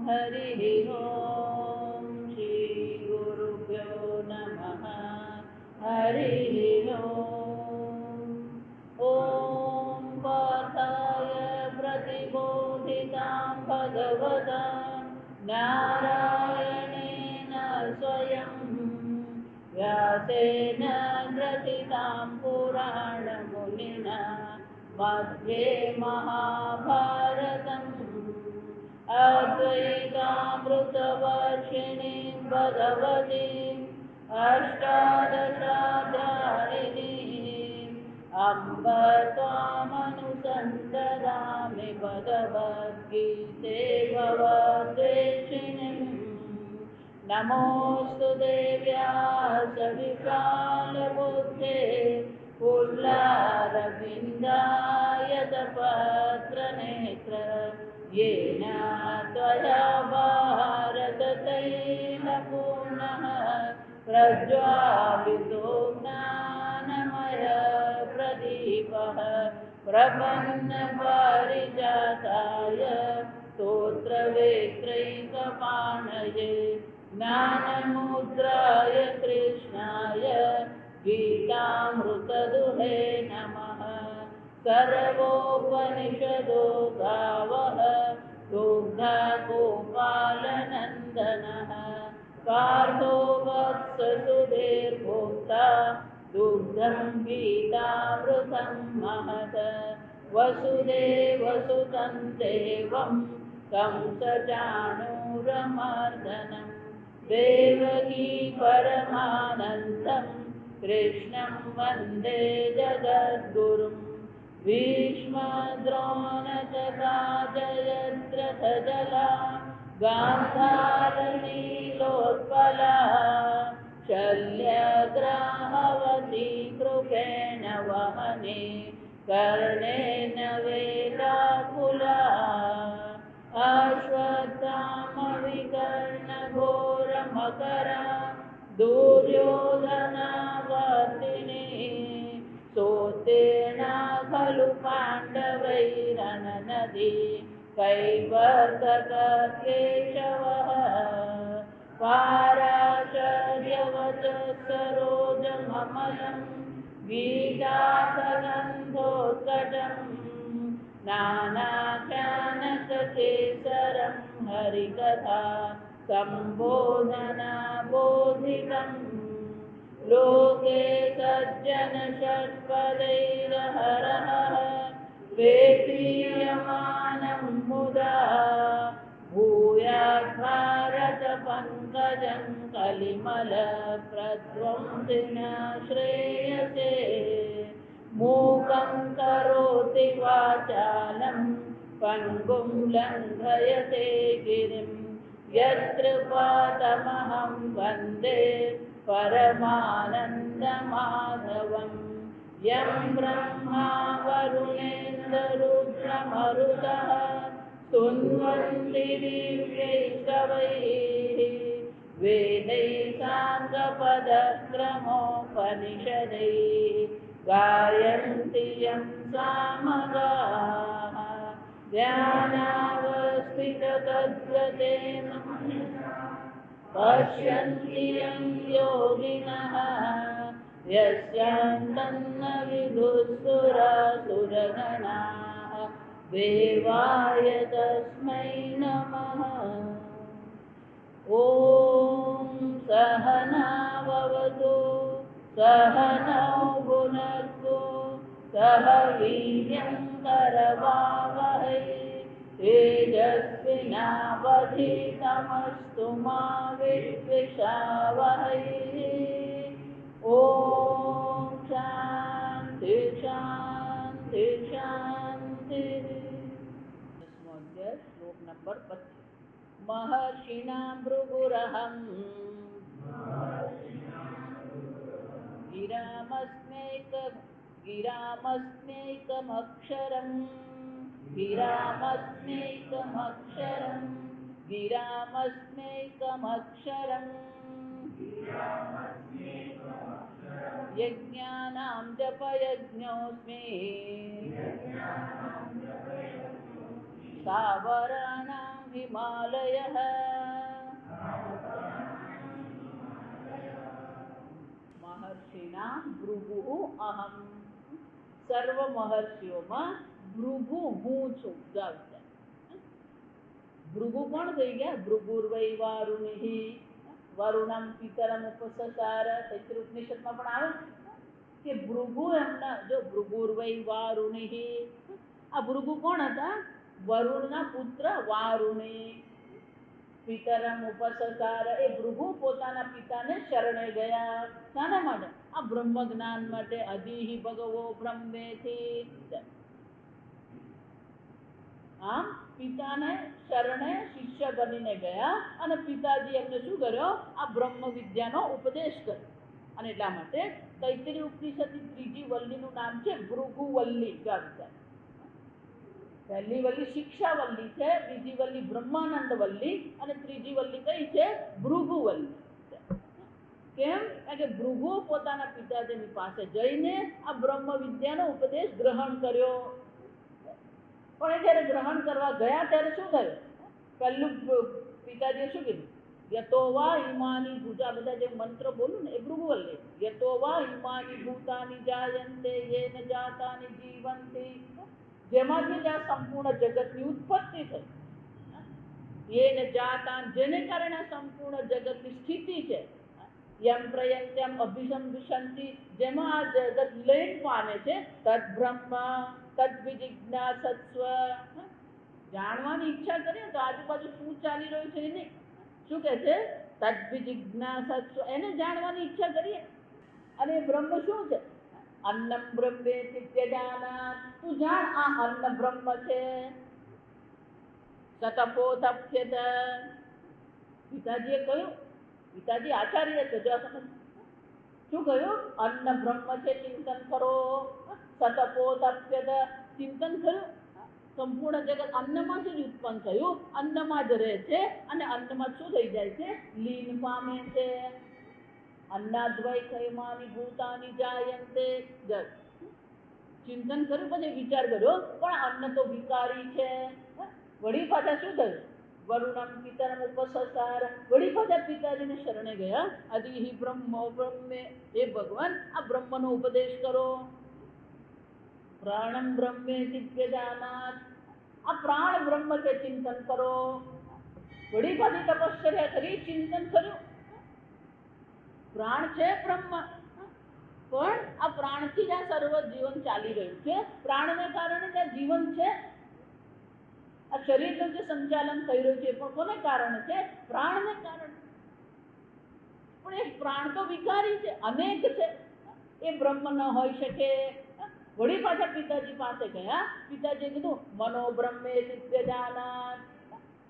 हरिः ॐ श्रीगुरुभ्यो नमः। हरिः ॐ पार्थाय प्रतिबोधितां भगवता नारायणेन स्वयं व्यासेन ग्रथितां पुराणमुनिना मध्ये महाभारतम् अद्वैतामृतवर्षिणीं भगवतीम् अष्टादशाध्यायिनीम् अम्ब त्वामनुसन्दरामि भगवद्गीते भवद्वेषिणीम् नमोऽस्तु देव्याः विशालबुद्धे पुल्लारविन्दायतपत्रनेत्र येन त्वया भारततैलपूर्णः प्रज्वालितो ज्ञानमयप्रदीपः प्रपन्नपारिजाताय स्तोत्रवेत्रैकपाणये ज्ञानमुद्राय कृष्णाय गीतामृतदुहे नमः। सर्वोपनिषदो गावः दुग्धा गोपालनन्दनः पार्थो वत्ससुधीर्भोक्ता दुग्धं गीतामृतं महत्। वसुदेवसुतं देवं कंसचाणूरमर्दनं देवकी परमानन्दं कृष्णं वन्दे जगद्गुरुं। भीष्मद्रोणतथा जयद्रथजला गान्धारनीलोत्पला शल्यग्राहवती कृपेण वहने कर्णेन वेलाकुला अश्वत्थामविकर्णघोरमकरा दुर्योधनावर्तिनी सोत्तीर्णा खलु पाण्डवैरननदी कैवर्तककेशवः पाराशर्यवचः सरोजममलं गीताकगन्धोत्कटं नानाख्यानककेसरं हरिकथा सम्बोधनाबोधितम् लोके सज्जन षट्पदैरहरः वेत्रीयमानं मुदा भूयात् भारतपङ्कजं कलिमलप्रध्वंसिना श्रेयसे। मूकं करोति वाचालं पङ्गुं लङ्घयते गिरिं यत्कृपातमहं वन्दे परमानन्दमाधवम्। यं ब्रह्मा वरुणेन्द्ररुद्रमरुतः स्तुन्वन्ति दिव्यैस्तवैः वेदैः साङ्गपदक्रमोपनिषदैः गायन्ति यं सामगाः। ध्यानावस्थिततद्गतेन पश्यन्ति यं योगिनः यस्यान्तन्न विदुःसुरासुरगणाः देवाय तस्मै नमः। ॐ सहना भवतु सहनौ भुनक्तु सह वीर्यं करवावहै तेजस्विनावधीतमस्तु मा विद्विषावहै। ॐ शान्ति शान्ति शान्तिः। श्लोक नंबर 25। महर्षिणां भृगुरहं गिरामस्म्यैकमक्षरम् यज्ञानां जपयज्ञोऽस्मि સ્થાવરાણાં હિમાલયઃ મહર્ષિના ભૃગુ અહમ. સર્વ મહર્ષિઓમાં ભૃગુ હું છું. ભૃગુ કોણ થઈ ગયા? ભૃગુર્વૈ વારુણિ વરુણમ પિતરમ ઉપસસાર. તૈત્રીય ઉપનિષદમાં પણ આવે કે ભૃગુ એમના જો ભૃગુર્વૈ વારુણિ. આ ભૃગુ કોણ હતા? વરુણના પુત્ર વારુણિ. પિતરમ ઉપસસાર. એ ભૃગુ પોતાના પિતાને શરણે ગયા. શાના માટે? આ બ્રહ્મ જ્ઞાન માટે. અધિહિ ભગવો બ્રહ્મેથી. આમ પિતાને શરણે શિષ્ય બનીને ગયા અને પિતાજી એમને શું કર્યો? આ બ્રહ્મ વિદ્યાનો ઉપદેશ કર્યો. અને એટલા માટે તૈત્રીય ઉપનિષદની ત્રીજી વલ્લીનું નામ છે ભૃગુવલ્લી. પહેલી વલ્લી શિક્ષાવલ્લી છે, બીજી વલ્લી બ્રહ્માનંદ વલ્લી અને ત્રીજી વલ્લી કઈ છે? ભૃગુવલ્લી. કેમ? કારણ કે ભૃગુ પોતાના પિતાજીની પાસે જઈને આ બ્રહ્મ વિદ્યાનો ઉપદેશ ગ્રહણ કર્યો. પણ એ જયારે ગ્રહણ કરવા ગયા ત્યારે શું થયું? પહેલું પિતાજીએ શું કીધું? યતો વા ઈમાની ભૂતા. બધા જે મંત્ર બોલું ને એ ભૃગુવલ્લી. યતો વા ઈમાની ભૂતાની જાયન્તે યેન જાતાની જીવંતી. જેમાંથી આ સંપૂર્ણ જગતની ઉત્પત્તિ થઈ. યેન જાતાન, જેને કારણે સંપૂર્ણ જગતની સ્થિતિ છે. યમ પ્રયત્યમ અભિસંવિશંતિ, જેમાં આ જગત લય પામે છે. તદ બ્રહ્મ તદ્વિજિજ્ઞાસસ્વ. જાણવાની ઈચ્છા કરીએ તો આજુબાજુ શું ચાલી રહ્યું છે એની શું કહે છે? તદ્વિજિજ્ઞાસસ્વ. એને જાણવાની ઈચ્છા કરીએ. અને બ્રહ્મ શું છે? અન્નમ બ્રહ્મેતિ ત્યજાનાત. તું જાણ આ અન્ન બ્રહ્મ છે. સતપોતપ્યત. પિતાજીએ કહ્યું, પિતાજી આચાર્ય છે. જો સમજ શું કહ્યું? અન્ન બ્રહ્મ છે, ચિંતન કરો. સતપોતપ્યત. ચિંતન કર્યું. સંપૂર્ણ જગત અન્નમાંથી જ ઉત્પન્ન થયું, અન્નમાં જ રહે છે અને અન્નમાં શું થઈ જાય છે? લીન પામે છે. અન્નાદ્વૈ કૈમાની ભૂતાની જાયન્તે. ચિંતન કર્યું, પછી વિચાર કર્યો પણ અન્ન તો વિકારી છે. વળી પાછા શું થયું? વરુણમ પિતરમ ઉપસસાર. વળી પાછા પિતાજીને શરણે ગયા. અધિહિ બ્રહ્મો બ્રહ્મે. હે ભગવાન, આ બ્રહ્મનો ઉપદેશ કરો. પ્રાણમ બ્રહ્મે દિવ્યજાનાત. આ પ્રાણ બ્રહ્મ છે, ચિંતન કરો. વળી પાછી તપશ્ચર્યા કરી, ચિંતન કર્યું. પ્રાણ છે બ્રહ્મ, પણ આ પ્રાણથી જ આ સર્વ જીવન ચાલી રહ્યું છે. પ્રાણને કારણે જ આ જીવન છે. આ શરીરનું જે સંચાલન થઈ રહ્યું છે પણ કોને કારણે છે? પ્રાણને કારણે. પણ એ પ્રાણ તો વિકારી છે, અનેક છે. એ બ્રહ્મ ન હોઈ શકે. વળી પાછા પિતાજી પાસે ગયા. પિતાજીએ કીધું મનો બ્રહ્મે દિવ્યજાનાત.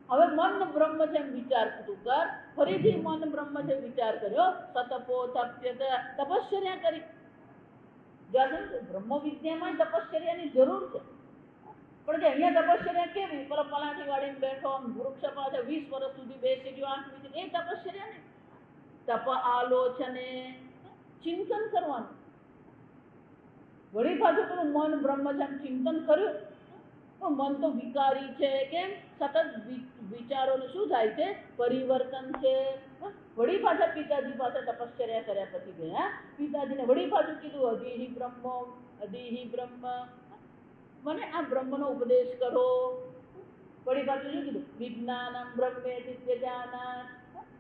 હવે મન બ્રહ્મ છે એમ વિચાર તું કર. ફરીથી મન બ્રહ્મ છે વિચાર કર્યો. સતપોતપ્યત. તપશ્ચર્યા કરી. બ્રહ્મ વિદ્યામાં તપશ્ચર્યાની જરૂર છે. પણ કે અહીંયા તપશ્ચર્યા કેવી? પેલો પલાઠી વાળીને બેઠો, વૃક્ષ પાસે 20 વર્ષ સુધી બેસી ગયો, 8 મિનિટ. એ તપશ્ચર્યા ને. તપ આલોચને. ચિંતન કરવાનું. વળી પાછું પેલું મન બ્રહ્મ છે એમ ચિંતન કર્યું. પણ મન તો વિકારી છે. કેમ? સતત વિચારોને શું થાય છે? પરિવર્તન છે. વળી પાછા પિતાજી પાસે તપશ્ચર્યા કર્યા પછી ગયા. પિતાજીને વળી પાછું કીધું અધિહિ બ્રહ્મ, અધિહિ બ્રહ્મ. મને આ બ્રહ્મનો ઉપદેશ કરો. વળી પાછું શું કીધું? વિજ્ઞાનમ બ્રહ્મે દિવ્યજાનાત.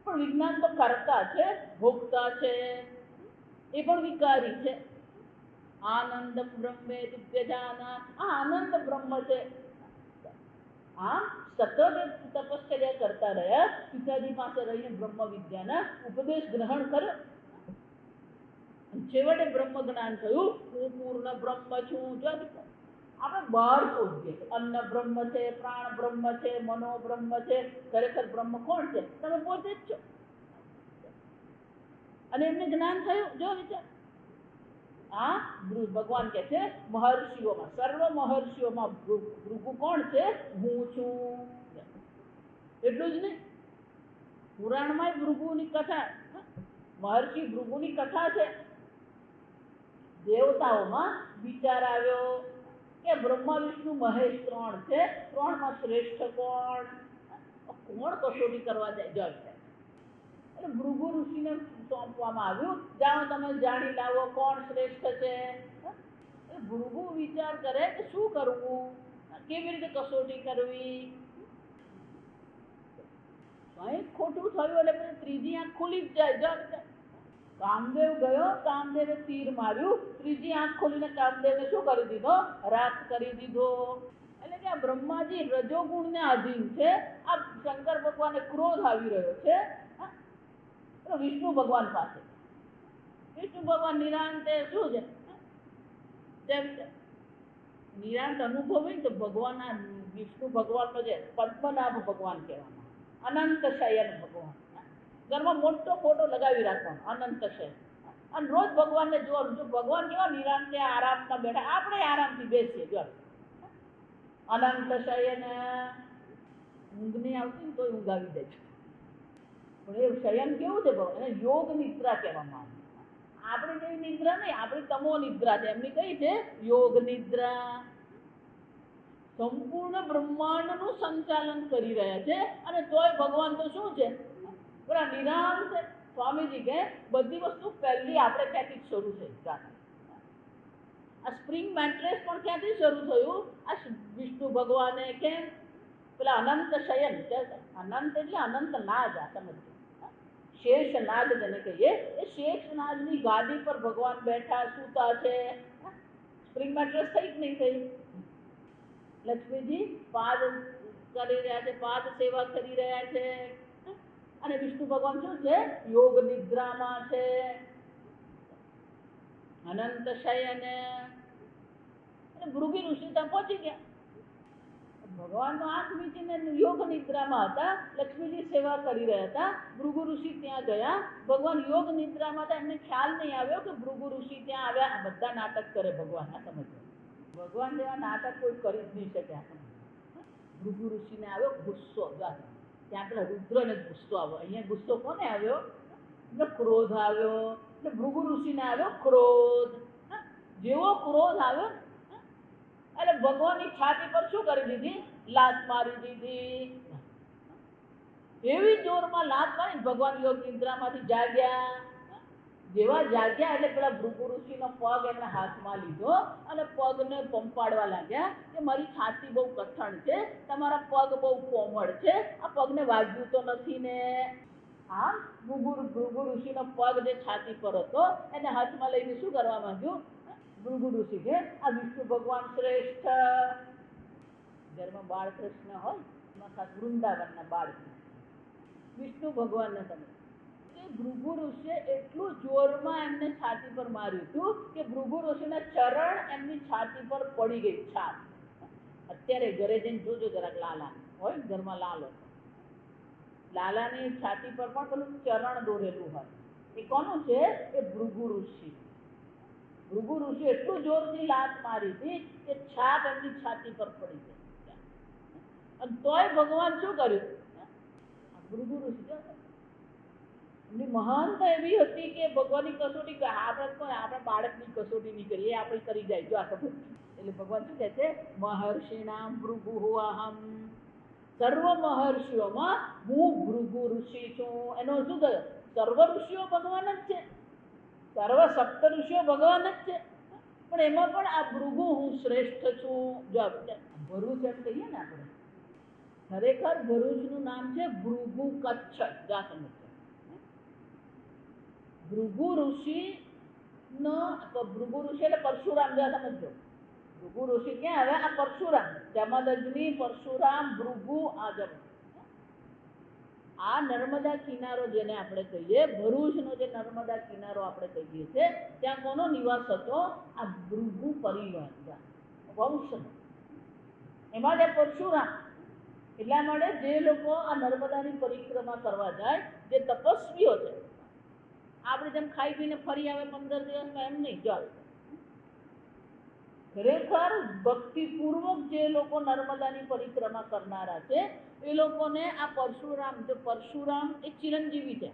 પણ વિજ્ઞાન તો કર્તા છે, ભોગતા છે. એ પણ વિકારી છે. આનંદ બ્રહ્મે દિવ્યજાનાત. આ આનંદ બ્રહ્મ છે. આમ સતત તપશ્ચર્યા કરતા રહ્યા. પિતાજી પાસે રહીને બ્રહ્મ વિદ્યાના ઉપદેશ ગ્રહણ કર્યો. છેવટે બ્રહ્મ જ્ઞાન થયું. હું પૂર્ણ બ્રહ્મ છું. જો આપણે બહાર શોધીએ અન્ન બ્રહ્મ છે, પ્રાણ બ્રહ્મ છે, મનો બ્રહ્મ છે. ખરેખર બ્રહ્મ કોણ છે? તમે પોતે જ છો. અને એમને જ્ઞાન થયું. જો વિચાર. આ ભગવાન કે છે મહર્ષિઓમાં, સર્વ મહર્ષિઓમાં ભૃગુ કોણ છે? હું છું. એટલું જ નહીં, પુરાણમાં ભૃગુની કથા, મહર્ષિ ભૃગુની કથા છે. દેવતાઓમાં વિચાર આવ્યો કે બ્રહ્મા વિષ્ણુ મહેશ ત્રણ છે, ત્રણમાં શ્રેષ્ઠ કોણ? કોણ કસોટી કરવા જાય? એટલે ભૃગુ ઋષિને સોંપવામાં આવ્યું, જાઓ તમે જાણી લાવો કોણ શ્રેષ્ઠ છે. ભૃગુ વિચાર કરે કે શું કરવું, કેવી રીતે કસોટી કરવી. કંઈક ખોટું થયું એટલે પછી ત્રીજી આંખ ખુલી જ જાય. કામદેવ ગયો, કામદેવે તીર માર્યું, ત્રીજી આંખ ખોલીને કામદેવે શું કરી દીધો? રાખ કરી દીધો. એટલે કે આ બ્રહ્માજી રજોગુણને આધીન છે. આ શંકર ભગવાનને ક્રોધ આવી રહ્યો છે વિષ્ણુ ભગવાન પાસે. વિષ્ણુ ભગવાન નિરાંતે શું છે? નિરાંત અનુભવ હોય તો ભગવાનના વિષ્ણુ ભગવાનનો છે પદ્મનાભ ભગવાન કહેવામાં, અનંત શયન ભગવાન. ઘરમાં મોટો ફોટો લગાવી રાખવાનો અનંત શયન, અને રોજ ભગવાનને જોવાનું. જો ભગવાન કેવા નિરાંતે આરામમાં બેઠા, આપણે આરામથી બેસીએ. જો અનંત શયન, ઊંઘ નહીં આવતી ને તો ઊંઘ આવી જાય છે. પણ એ શયન કેવું છે ભગવાન? એને યોગ નિદ્રા કહેવામાં આવે. આપણી જેવી નિદ્રા નહીં, આપણી તમો નિદ્રા છે, એમની કઈ છે? યોગ નિદ્રા. સંપૂર્ણ બ્રહ્માંડનું સંચાલન કરી રહ્યા છે, અને તોય ભગવાન તો શું છે? બરા નિરાંત. સ્વામીજી કે બધી વસ્તુ પહેલી આપણે ક્યાંથી શરૂ થઈ? આ સ્પ્રિંગ મેટ્રેસ પણ ક્યાંથી શરૂ થયું? આ વિષ્ણુ ભગવાને કેમ પેલા અનંત શયન, અનંત એટલે અનંત નાદ. આ સમજો, શેષ નાગ જેને કહીએ, એ શેષ નાગની ગાદી પર ભગવાન બેઠા સૂતા છે. સ્પ્રિંગ મેટ્રેસ થઈ કે નહીં થઈ? લક્ષ્મીજી પાદ કરી રહ્યા છે, પાદ સેવા કરી રહ્યા છે, અને વિષ્ણુ ભગવાન શું છે? યોગ નિદ્રામાં છે. અનંત શયન. ભૃગુ ઋષિ ત્યાં પહોંચી ગયા. ભગવાનનો આંખ મીચીને યોગ નિદ્રામાં હતા, લક્ષ્મીજી સેવા કરી રહ્યા હતા. ભૃગુ ઋષિ ત્યાં ગયા, ભગવાન યોગ નિદ્રામાં હતા. એમને ખ્યાલ નહીં આવ્યો કે ભૃગુ ઋષિ ત્યાં આવ્યા. આ બધા નાટક કરે ભગવાન. આ સમજો, ભગવાન જેવા નાટક કોઈ કરી જ નહીં શકે. ભૃગુ ઋષિને આવ્યો ગુસ્સો. ત્યાં પેલા રુદ્રને ગુસ્સો આવ્યો. અહીંયા ગુસ્સો કોને આવ્યો? એટલે ક્રોધ આવ્યો. એટલે ભૃગુ ઋષિને આવ્યો ક્રોધ. જેવો ક્રોધ આવ્યો એટલે ભગવાનની છાતી પર શું કરી દીધી? લાત મારી દીધી. એવી જોરમાં લાત મારી ભગવાન યોગ નિદ્રામાંથી જાગ્યા. જેવા જાગ્યા એટલે પેલા ભૃગુ ઋષિનો પગ એમના હાથમાં લીધો અને પગને પંપાડવા લાગ્યા કે મારી છાતી બહુ કઠણ છે, તમારા પગ બહુ કોમળ છે, આ પગને વાગ્યું તો નથી ને? હા, ભૃગુ ઋષિનો પગ જે છાતી પર હતો એને હાથમાં લઈને શું કરવા માંગ્યું? ભૃગુ ઋષિ કે આ વિષ્ણુ ભગવાન શ્રેષ્ઠ. ઘરમાં બાળકૃષ્ણ હોય એમાં ખાસ વૃંદાવનના બાળકૃષ્ણ વિષ્ણુ ભગવાનને તમે ભૃગુ ઋષિએ એટલું જોરમાં એમને છાતી પર માર્યું હતું કે ભૃગુ ઋષિના ચરણ એમની છાતી પર પડી ગઈ. છાત અત્યારે ઘરે જઈને જોજો જરાક, લાલા હોય ઘરમાં, લાલો લાલાની છાતી પર પણ પેલું ચરણ દોરેલું હોય. એ કોનું છે? એ ભૃગુ ઋષિ. ભૃગુ ઋષિ એટલું જોરથી લાત મારી હતી કે છાપ એમની છાતી પર પડી ગઈ. અને તોય ભગવાન શું કર્યું? ભૃગુ ઋષિ એમની મહાનતા એવી હતી કે ભગવાનની કસોટી આપણે બાળકની કસોટી નહીં કરીએ, આપણે કરી જાય. જો આ ખબર એટલે ભગવાન શું કહે છે? મહર્ષિણામ ભૃગુ અહમ. સર્વ મહર્ષિઓમાં હું ભૃગુ ઋષિ છું. એનો શું થયો? સર્વ ઋષિઓ ભગવાન જ છે, સર્વ સપ્ત ઋષિઓ ભગવાન જ છે, પણ એમાં પણ આ ભૃગુ હું શ્રેષ્ઠ છું. જો ભરૂચ એમ કહીએ ને આપણે, ખરેખર ભરૂચનું નામ છે ભૃગુ કચ્છ. જા સમજો, ભૃગુ ઋષિ નો ભૃગુ ઋષિ એટલે પરશુરામ. જા સમજો, ભૃગુ ઋષિ ક્યાં આવે? આ પરશુરામ, જમદગ્નિ, પરશુરામ, ભૃગુ. આ નર્મદા કિનારો જેને આપણે કહીએ, ભરૂચનો જે નર્મદા કિનારો આપણે કહીએ છીએ, ત્યાં કોનો નિવાસ હતો? આ ભૃગુ પરિવાર વંશ. એમાં જે પરશુરામ. એટલા માટે જે લોકો આ નર્મદાની પરિક્રમા કરવા જાય, જે તપસ્વીઓ છે, આપણે જેમ ખાઈ પીને ફરી આવે 15 દિવસમાં, એમ નહીં. ચાલ, ખરેખર ભક્તિપૂર્વક જે લોકો નર્મદાની પરિક્રમા કરનારા છે એ લોકોને આ પરશુરામ, જો પરશુરામ એ ચિરંજીવી છે.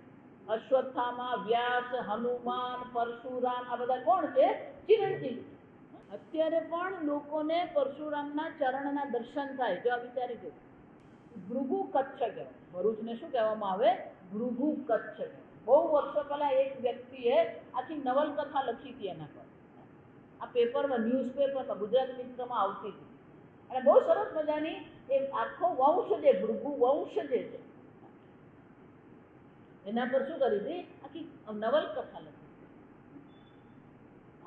અશ્વત્થામા, વ્યાસ, હનુમાન, પરશુરામ આ બધા કોણ છે? ચિરંજીવી. અત્યારે પણ લોકોને પરશુરામના ચરણના દર્શન થાય. જો આ વિચારી જો, ભૃગુ કચ્છ કહેવાય. ભરૂચને શું કહેવામાં આવે? ભૃગુ કચ્છ કહેવાય. બહુ વર્ષો પહેલા એક વ્યક્તિએ આખી નવલકથા લખી હતી એના પર. આ પેપરમાં, ન્યૂઝપેપરમાં, ગુજરાત મિત્રમાં આવતી હતી. અને બહુ સરસ મજાની એ આખો વંશ જે ભૃગુ વંશ જે છે એના પર શું કરી હતી? આખી નવલકથા લખી.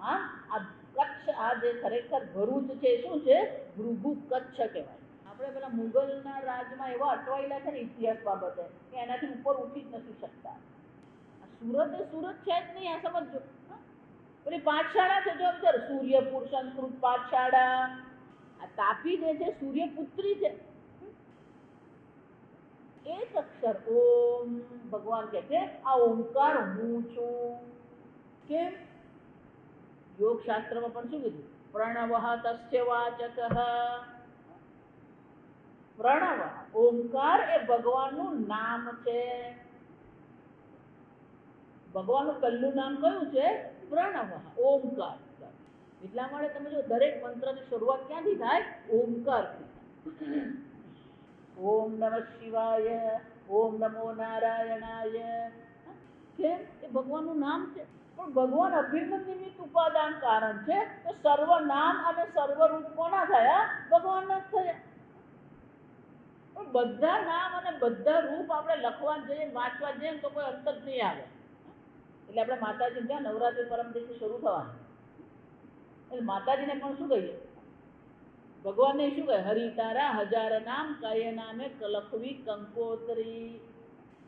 હા, આ કચ્છ, આ જે ખરેખર ભરૂચ છે શું છે? ભૃગુ કચ્છ કહેવાય. આપણે પેલા મુગલના રાજમાં એવા અટવાયેલા છે ને ઇતિહાસ બાબતે કે એનાથી ઉપર ઉઠી જ નથી શકતા. સુરત એ સુરત છે જ નહીં. આ સમજો. પેલી પાઠશાળા છે, જો વિચાર, સૂર્યપુર સંસ્કૃત પાઠશાળા. આ તાપી જે છે સૂર્યપુત્રી છે. એક અક્ષર ઓમ, ભગવાન કહે છે આ ઓમકાર હું છું. કેમ? યોગ શાસ્ત્રમાં પણ શું કીધું? પ્રણવઃ તસ્ય વાચક. પ્રણવ, ઓમકાર એ ભગવાનનું નામ છે. ભગવાનનું પહેલું નામ કયું છે? પ્રણવ, ઓમકાર. એટલા માટે તમે જો દરેક મંત્રની શરૂઆત ક્યાંથી થાય? ઓમકારથી. ઓમ નમઃ શિવાય, ઓમ નમો નારાયણાય. કેમ? એ ભગવાનનું નામ છે. પણ ભગવાન અભિન્ન નિમિત્ત ઉપાદાન કારણ છે. તો સર્વ નામ અને સર્વરૂપ કોના થયા? ભગવાનના જ થયા. પણ બધા નામ અને બધા રૂપ આપણે લખવા જઈએ, વાંચવા જઈએ તો કોઈ અંત જ નહીં આવે. એટલે આપણે માતાજી ત્યાં નવરાત્રિ પરમ દિવસે શરૂ થવાનું. એટલે માતાજીને પણ શું કહીએ? ભગવાનને શું કહે? હરિ તારા હજાર નામ, કાય નામે લખવી કંકોત્રી.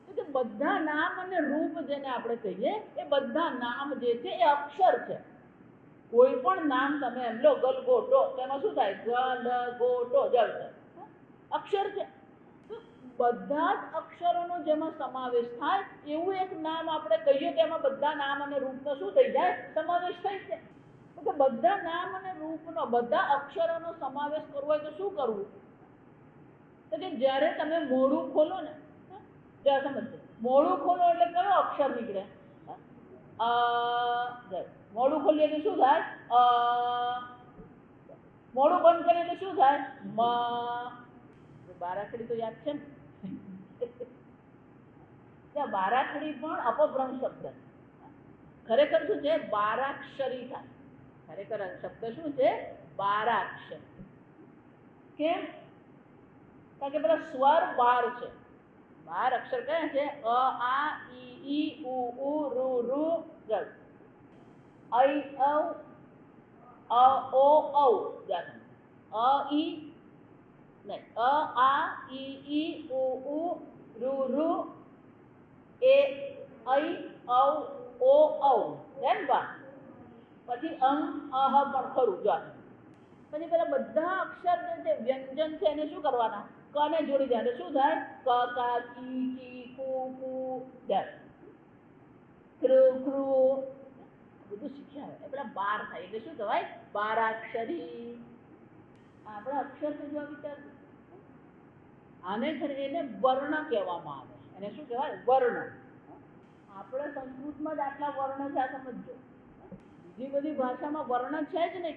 કે બધા નામ અને રૂપ જેને આપણે કહીએ એ બધા નામ જે છે એ અક્ષર છે. કોઈ પણ નામ તમે એમ લો, ગલગોટો, તેમાં શું થાય? ગલગોટો, જળ અક્ષર છે. બધા જ અક્ષરોનો જેમાં સમાવેશ થાય એવું એક નામ આપણે કહીએ તો એમાં બધા નામ અને રૂપનો શું થઈ જાય? સમાવેશ થઈ જાય. તો બધા નામ અને રૂપનો, બધા અક્ષરોનો સમાવેશ કરવો હોય તો શું કરવું? તો કે જ્યારે તમે મોઢું ખોલો ને, જ્યાં સમજજો, મોઢું ખોલો એટલે કયો અક્ષર નીકળે? મોઢું ખોલીએ એટલે શું થાય? મોઢું બંધ કરીએ એટલે શું થાય? બારાખડી તો યાદ છે ને? બારાખડી પણ અપભ્રંશ શબ્દ. ખરેખર શું છે? બારાક્ષરી થાય. ખરેખર શબ્દ શું છે? બારાક્ષર. કેમ? કારણ કે પેલા સ્વર 12 છે. 12 અક્ષર કયા છે? અ, આ, ઈ, ઉ, ઋ, ઋ, ઐ, ઔ, ઓ, ઔ. અ, ઈ નહીં, અ, આ, ઈ, ઉ, ઋ, એ, ઐ, ઔ, ઓ, ઔ. પછી અં, અહ પણ ખરું. જો પછી પેલા બધા અક્ષર જે વ્યંજન છે એને શું કરવાના? કને જોડી દે. શું થાય? ક, કા, કી, કુ, કૃ, બધું શીખ્યા. એ પેલા 12 થાય એટલે શું કહેવાય? બારાક્ષરી. આપણા અક્ષર તો જો વિચાર, આને એને વર્ણ કહેવામાં આવે. એને શું કહેવાય? વર્ણ. આપણે સંસ્કૃતમાં જ આટલા વર્ણ છે. આ સમજો. બીજી બધી ભાષામાં વર્ણ છે જ નહીં.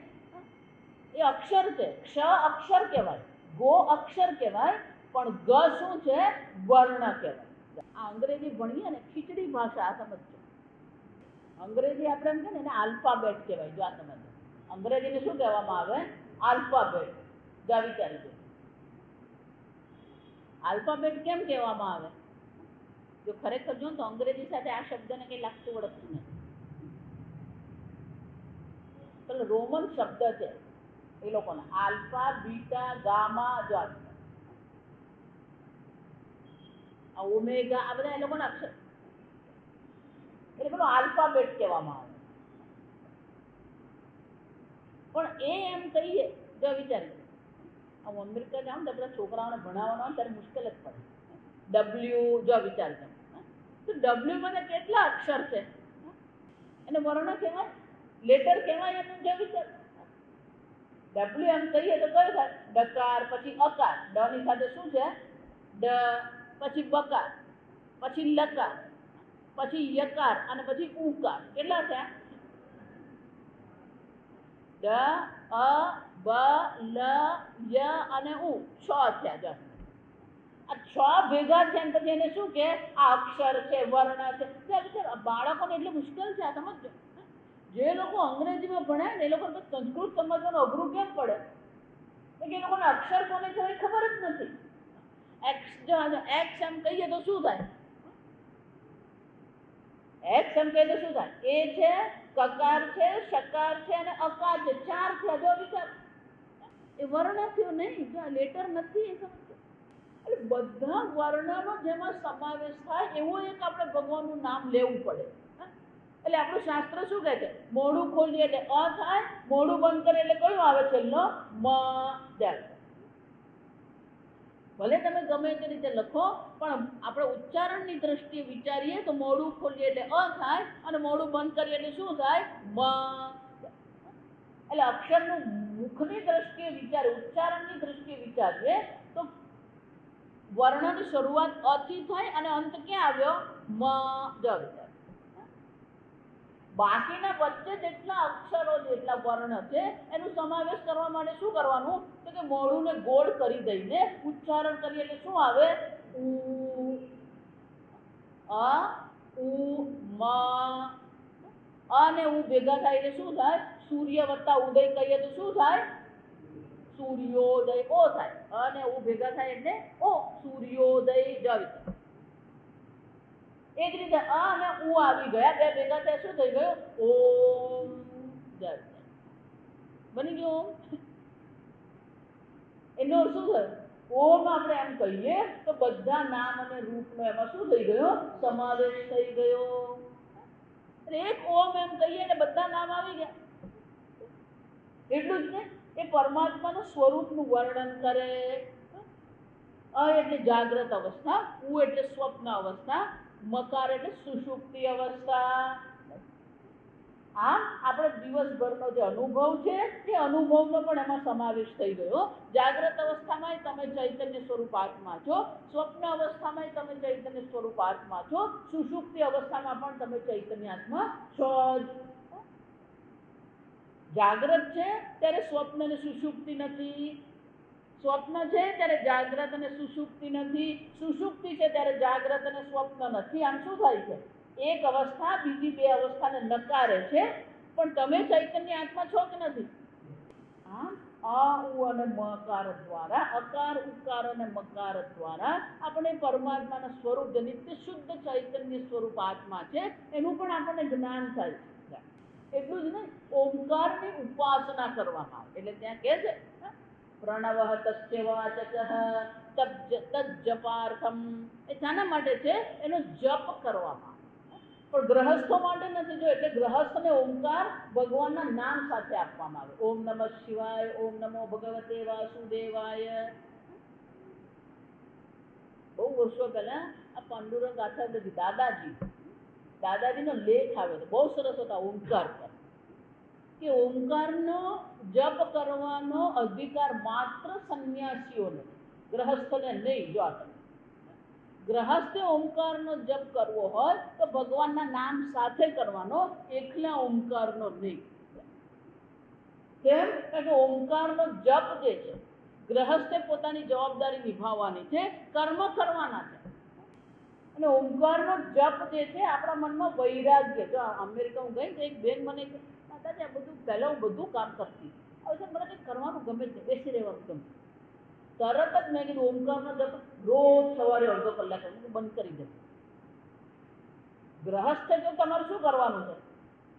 એ અક્ષર છે. ક્ષ અક્ષર કહેવાય, ગો અક્ષર કહેવાય, પણ ગ શું છે? વર્ણ કહેવાય. આ અંગ્રેજી ભણીએ ને, ખીચડી ભાષા. આ સમજો. અંગ્રેજી આપણે એમ કે ને એને આલ્ફાબેટ કહેવાય. જો આ સમજો, અંગ્રેજીને શું કહેવામાં આવે? આલ્ફાબેટ. જો વિચારી દો, આલ્ફાબેટ કેમ કહેવામાં આવે? જો ખરેખર જો તો અંગ્રેજી સાથે આ શબ્દને કઈ લાગતું વળગતું નથી. પેલો રોમન શબ્દ છે એ લોકોના, આલ્ફા, બીટા, ગામા, જો આ ઓમેગા, આ બધા એ લોકોના અક્ષર. એટલે પેલો આલ્ફાબેટ કહેવામાં આવે. પણ એ એમ કહીએ, જો વિચારી, હું અમેરિકા જાઉં તો આપણા છોકરાઓને ભણાવવાનો હોય ત્યારે મુશ્કેલ જ પડે. ડબલ્યુ, જો વિચારજો, તો ડબલ્યુ મને કેટલા અક્ષર છે? એને વર્ણ કહેવાય, લેટર કહેવાય. એનું જો વિચાર, ડબલ્યુ એમ કહીએ તો કયું થાય? ડકાર, પછી અકાર, ડ ની સાથે શું છે? ડ, પછી બકાર, પછી લકાર, પછી યકાર અને પછી ઉકાર. કેટલા થયા? ડ, અ, બ, લ, ય અને ઉ. છ થયા. જો આ છ ભેગા છે ને પછી એને શું કે આ અક્ષર છે, વર્ણ છે. બાળકોને એટલું મુશ્કેલ છે આ સમજો. જે લોકો અંગ્રેજીમાં ભણાય ને એ લોકો સંસ્કૃત સમજવાનું અઘરું કેમ પડે? એ લોકોને અક્ષર કોને કહેવાય ખબર જ નથી. એક્સ એમ કહીએ તો શું થાય? એક્સ એમ કહીએ તો શું થાય? એ છે, કકાર છે, શકાર છે અને અકાર છે. 4 થયા. જો વિચાર, એ વર્ણ થયો નહીં, જો લેટર નથી. એ સમજો એટલે બધા વર્ણનો જેમાં સમાવેશ થાય એવું એક આપણે ભગવાનનું નામ લેવું પડે. એટલે આપણું શાસ્ત્ર શું કહે છે? મોઢું ખોલીએ એટલે અ થાય, મોઢું બંધ કરે એટલે કયું આવે છેલ્લો? મ. ભલે તમે ગમે તે રીતે લખો, પણ આપણે ઉચ્ચારણની દ્રષ્ટિએ વિચારીએ તો મોઢું ખોલીએ એટલે અ થાય અને મોઢું બંધ કરીએ એટલે શું થાય? મ. એટલે અક્ષરનું મુખની દ્રષ્ટિએ વિચારીએ, ઉચ્ચારણની દ્રષ્ટિએ વિચારીએ તો વર્ણની શરૂઆત અ થી થાય અને અંત ક્યાં આવ્યો? મ. બાકીના વચ્ચે જેટલા અક્ષરો જેટલા વર્ણ છે એનું સમાવેશ કરવા માટે શું કરવાનું? તો કે મોઢુંને ગોળ કરી દઈને ઉચ્ચારણ કરીએ એટલે શું આવે? ઉ, અ, ઉ, મ. અને ઉ ભેગા થાય એટલે શું થાય? સૂર્ય વત્તા ઉદય કહીએ તો શું થાય? સૂર્યોદય. ઓ થાય. અને ઉ ભેગા થાય એટલે ઓ, સૂર્યોદય. એ જ રીતે અ અને ઉ આવી ગયા, બે ભેગા થયા શું થઈ ગયું? ઓમ. બની ગયું ઓમ. એનો શું થયું? ઓમ આપણે એમ કહીએ તો બધા નામ અને રૂપનો એમાં શું થઈ ગયો? સમાવેશ થઈ ગયો. એટલે એક ઓમ એમ કહીએ એટલે બધા નામ આવી ગયા. એટલું જ ને, એ પરમાત્માનું સ્વરૂપનું વર્ણન કરે. અ એટલે જાગ્રત અવસ્થા, ઉ એટલે સ્વપ્ન અવસ્થા, મકાર એટલે સુષુપ્તિ અવસ્થા. આમ આપણે દિવસભરનો જે અનુભવ છે એ અનુભવનો પણ એમાં સમાવેશ થઈ ગયો. જાગ્રત અવસ્થામાં તમે ચૈતન્ય સ્વરૂપ આત્મા છો, સ્વપ્ન અવસ્થામાં તમે ચૈતન્ય સ્વરૂપ આત્મા છો, સુષુપ્તિ અવસ્થામાં પણ તમે ચૈતન્ય આત્મા છો જ. જાગ્રત છે ત્યારે સ્વપ્ન અને સુષુપ્તિ નથી, સ્વપ્ન છે ત્યારે જાગ્રત અને સુષુપ્તિ નથી, સુષુપ્તિ છે ત્યારે જાગ્રત અને સ્વપ્ન નથી. આમ શું થાય છે? એક અવસ્થા બીજી બે અવસ્થાને નકારે છે, પણ તમે ચૈતન્ય આત્મા છો કે નથી? આમ અ, ઉ અને મકાર દ્વારા, અકાર, ઉકાર અને મકાર દ્વારા આપણે પરમાત્માના સ્વરૂપ, જે નિત્ય શુદ્ધ ચૈતન્ય સ્વરૂપ આત્મા છે એનું પણ આપણને જ્ઞાન થાય છે. એટલું જ નહીં, ઓમકારની ઉપાસના કરવામાં આવે. એટલે ત્યાં કહે છે પ્રણવ તસ્ય વાચક તજ્જપાર્થમ. એ શાના માટે છે? એનો જપ કરવામાં આવે. પણ ગ્રહસ્થો માટે નથી. જો એટલે ગ્રહસ્થને ઓમકાર ભગવાનના નામ સાથે આપવામાં આવે. ઓમ નમઃ શિવાય, ઓમ નમો ભગવતે વાસુદેવાય. બહુ વર્ષો પહેલા આ પાંડુરંગ આચાર્ય દાદાજીનો લેખ આવે છે, બહુ સરસ હતા ઓમકાર પર, કે ઓમકારનો જપ કરવાનો અધિકાર માત્ર સંન્યાસીઓને, ગ્રહસ્થને નહીં. જો આપણે ગ્રહસ્થે ઓમકારનો જપ કરવો હોય તો ભગવાનના નામ સાથે કરવાનો, એકલા ઓમકારનો નહીં. કેમ? કારણ કે ઓમકારનો જપ જે છે ગ્રહસ્થે પોતાની જવાબદારી નિભાવવાની છે, કર્મ કરવાના છે. અને ઓમકારનો જપ જે છે આપણા મનમાં વૈરાગ્ય. જો અમેરિકા હું ગઈ તો એક બેન મને દાદા બધું પહેલા હું બધું કામ કરતી, હવે મને કંઈક કરવાનું ગમે છે, બેસી રહેવાનું ગમે. તરત જ મેં કીધું ઓમકારનો જપ રોજ સવારે અડધો કલાક બંધ કરી દે. ગ્રહસ્થ જો તમારે શું કરવાનું છે?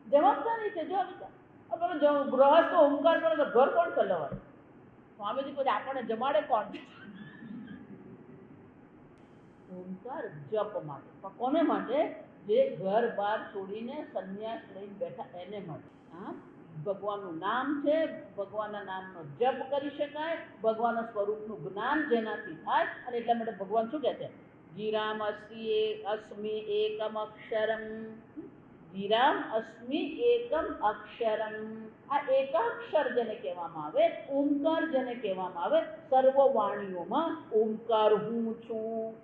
જવાબદારી છે. જો ગ્રહસ્થ ઓમકાર કરે તો ઘર કોણ ચલાવે? સ્વામીજી કોઈ આપણને જમાડે કોણ? ઓમકાર જપ માટે. પણ કોને માટે? જે ઘર બાર છોડીને સંન્યાસ લઈને બેઠા એને માટે. હા, ભગવાનનું નામ છે, ભગવાનના નામનો જપ કરી શકાય, ભગવાનના સ્વરૂપનું જ્ઞાન જેનાથી થાય. અને એટલા માટે ભગવાન શું કહે છે? ગિરામ અસ્મિ એકમ અક્ષરમ. ગિરામ અસ્મિ એકમ અક્ષરમ. આ એકાક્ષર જેને કહેવામાં આવે, ઓમકાર જેને કહેવામાં આવે, સર્વ વાણીઓમાં ઓમકાર હું છું.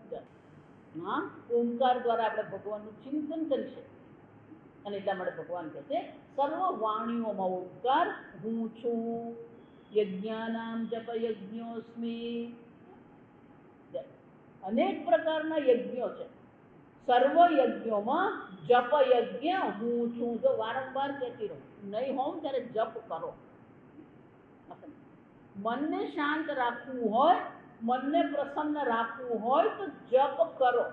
હા, ઓમકાર દ્વારા આપણે ભગવાનનું ચિંતન કરી શકીએ. અને એટલા માટે ભગવાન કહે છે સર્વ વાણીઓમાં ઓમકાર હું છું, યજ્ઞાનામ જપ યજ્ઞોસ્મિ. અનેક પ્રકારના યજ્ઞો છે, સર્વ યજ્ઞોમાં જપ યજ્ઞ હું છું. જો વારંવાર કહેતી રહું, નહીં હોઉં ત્યારે જપ કરો. મનને શાંત રાખવું હોય, મનને પ્રસન્ન રાખવું હોય તો જપ કરો.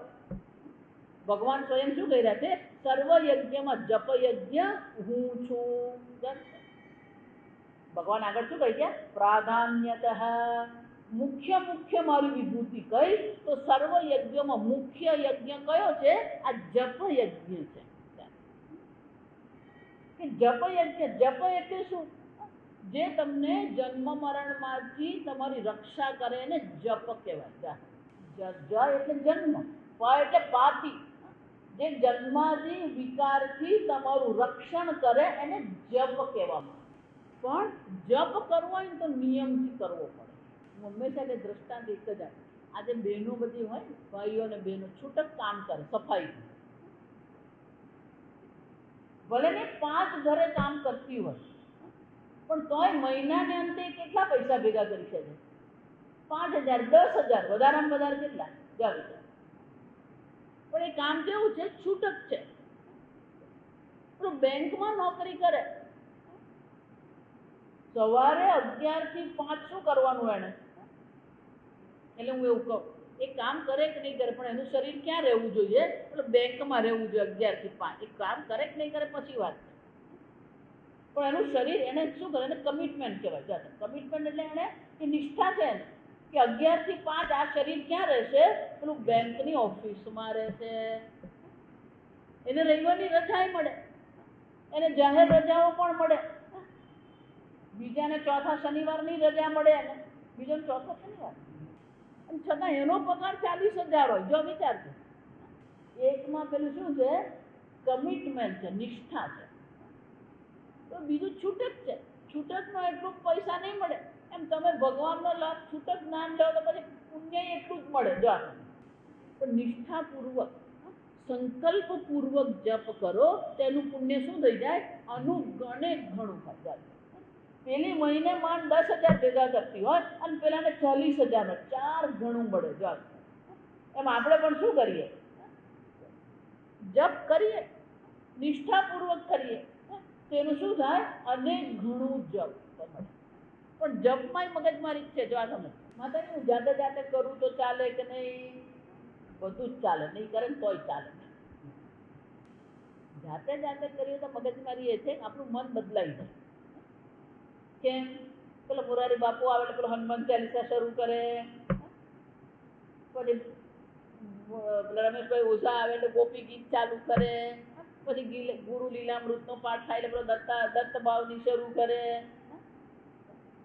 ભગવાન સ્વયં શું કહી રહ્યા છે? સર્વ યજ્ઞમાં જપ યજ્ઞ હું છું. ભગવાન આગળ શું કહી ગયા? પ્રાધાન્યતઃ મુખ્ય મારી વિભૂતિ કઈ તો સર્વ યજ્ઞમાં મુખ્ય યજ્ઞ કયો છે? આ જપ યજ્ઞ છે. કે જપ યજ્ઞ, જપ એટલે શું? જે તમને જન્મ મરણમાંથી તમારી રક્ષા કરે એને જપ કહેવાય. જ એટલે જન્મ, પ એટલે પાથી, જે જન્માદી વિકારથી તમારું રક્ષણ કરે એને જપ કહેવામાં. પણ જપ કરવો હોય તો નિયમથી કરવો પડે. હું હંમેશા એટલે દ્રષ્ટાંત એક જ આપું. આજે બહેનો બધી હોય, ભાઈઓ અને બહેનો છૂટક કામ કરે સફાઈ, ભલે ને 5 ઘરે કામ કરતી હોય પણ તોય મહિનાને અંતે કેટલા પૈસા ભેગા કરી શકે? 5,000, 10,000, વધારામાં વધારે કેટલા? પણ એ કામ કેવું છે? છૂટક છે. બેંકમાં નોકરી કરે, સવારે 11 થી 5 શું કરવાનું એને? એટલે હું એવું કહું, એ કામ કરે કે નહીં કરે, પણ એનું શરીર ક્યાં રહેવું જોઈએ? એટલે બેંકમાં રહેવું જોઈએ 11 થી 5. એ કામ કરે કે નહીં કરે પછી વાત, પણ એનું શરીર એને શું કરે? એને કમિટમેન્ટ કહેવાય. કમિટમેન્ટ એટલે એને એ નિષ્ઠા છે એને કે 11 થી 5 આ શરીર ક્યાં રહેશે? પેલું બેંકની ઓફિસમાં રહેશે. એને રવિવારની રજા મળે, એને જાહેર રજાઓ પણ મળે. બીજાને ચોથા શનિવારની રજા મળે, એને બીજાને ચોથા શનિવાર, અને છતાં એનો પગાર 40,000 હોય. જો વિચારજો, એકમાં પેલું શું છે? કમિટમેન્ટ છે, નિષ્ઠા છે. તો બીજું છૂટક છે. છૂટકમાં એટલું પૈસા નહીં મળે. એમ તમે ભગવાનનો લાભ છૂટક નામ લો તો પછી પુણ્ય એટલું જ મળે. જો પણ નિષ્ઠાપૂર્વક, સંકલ્પપૂર્વક જપ કરો તેનું પુણ્ય શું થઈ જાય? અનુગણે ઘણું થઈ જાય. પેલી મહિને માંડ 10,000 ભેગા કરતી હોય અને પેલાને 40,000, 4 ગણું મળે. જો એમ આપણે પણ શું કરીએ? જપ કરીએ, નિષ્ઠાપૂર્વક કરીએ, તેનું શું થાય? અનેક ઘણું જપ. પણ જપમાં મગજમારી છે. જો આ તમે માતાજી હું જાતે જાતે કરું તો ચાલે કે નહીં? બધું જ ચાલે, નહીં કરે ને તોય ચાલે. જાતે જાતે કરીએ તો મગજમારી એ છે કે આપણું મન બદલાઈ જાય. કેમ? પેલો મોરારી બાપુ આવે એટલે પેલો હનુમાન ચાલીસા શરૂ કરે, પછી રમેશભાઈ ઓઝા આવે એટલે ગોપી ગીત ચાલુ કરે, પછી ગુરુ લીલામૃતનો પાઠ થાય એટલે પેલો દત્ત ભાવની શરૂ કરે,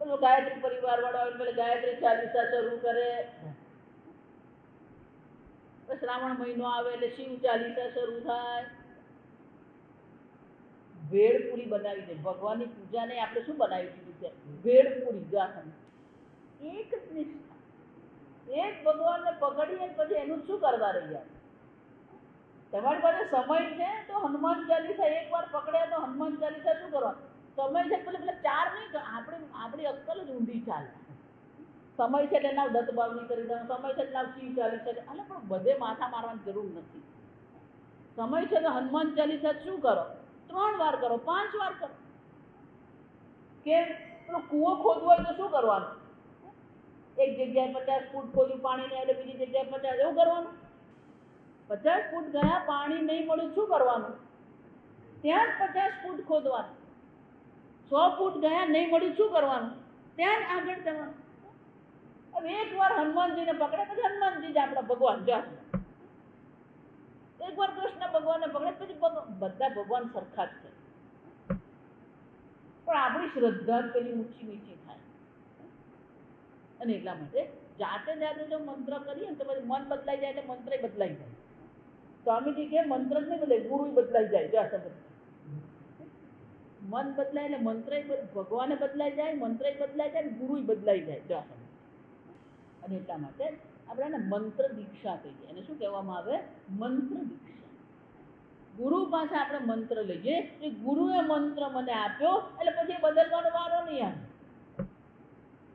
પેલો ગાયત્રી પરિવાર વાળો આવે એટલે ગાયત્રી ચાલીસા શરૂ કરે, શ્રાવણ મહિનો આવે એટલે શિવ ચાલીસા શરૂ થાય. ભેળપુરી બનાવી દે. ભગવાનની પૂજાને આપણે શું બનાવી દીધું છે? ભેળપુરી. જાખંડ એક જ નિષ્ઠા, એક ભગવાનને પકડીએ પછી એનું શું કરવા રહ્યા? તમારી પાસે સમય છે તો હનુમાન ચાલીસા એકવાર પકડ્યા તો હનુમાન ચાલીસા શું કરવાનું? સમય છે પેલા 4 નહીં, આપણી અક્કલ જ ઊંધી ચાલે. સમય છે એટલે નાવ દત્ત ભાવની કરી દેવાનું, સમય છે નાવ શિવ ચાલીસા. એટલે પણ બધે માથા મારવાની જરૂર નથી. સમય છે તો હનુમાન ચાલીસા શું કરો? 3 વાર કરો, 5 વાર કરો. કેમ? પેલો કૂવો ખોદવો હોય તો શું કરવાનું? એક જગ્યાએ 50 ફૂટ ખોદ્યું પાણી નહીં, એટલે બીજી જગ્યાએ 50. એવું કરવાનું? 50 ફૂટ ગયા, પાણી નહીં મળ્યું, શું કરવાનું? ત્યાં જ 50 ફૂટ ખોદવાનું. 100 ફૂટ ગયા, નહીં મળ્યું, શું કરવાનું? ત્યાં જ આગળ જવાનું. હવે એકવાર હનુમાનજીને પકડે પછી હનુમાનજી જ આપણા ભગવાન. જો એકવાર કૃષ્ણ ભગવાનને પકડે પછી બધા ભગવાન સરખા જ છે. પણ આપણી શ્રદ્ધા પેલી ઊંચી નીચી થાય. અને એટલા માટે જાતે જાતે જો મંત્ર કરીએ ને તો પછી મન બદલાઈ જાય એટલે મંત્ર બદલાઈ જાય. સ્વામીજી કે મંત્ર જ નહીં બદલાય, ગુરુ બદલાઈ જાય. જો આ સમજ, મન બદલાય એટલે મંત્ર, ભગવાને બદલાઈ જાય, મંત્ર બદલાઈ જાય, ગુરુ બદલાઈ જાય. જો આ સમજ. અને એટલા માટે આપણે એને મંત્ર દીક્ષા કહીએ. એને શું કહેવામાં આવે? મંત્ર દીક્ષા. ગુરુ પાસે આપણે મંત્ર લઈએ, એ ગુરુએ મંત્ર મને આપ્યો એટલે પછી બદલવાનો વારો નહીં આવે.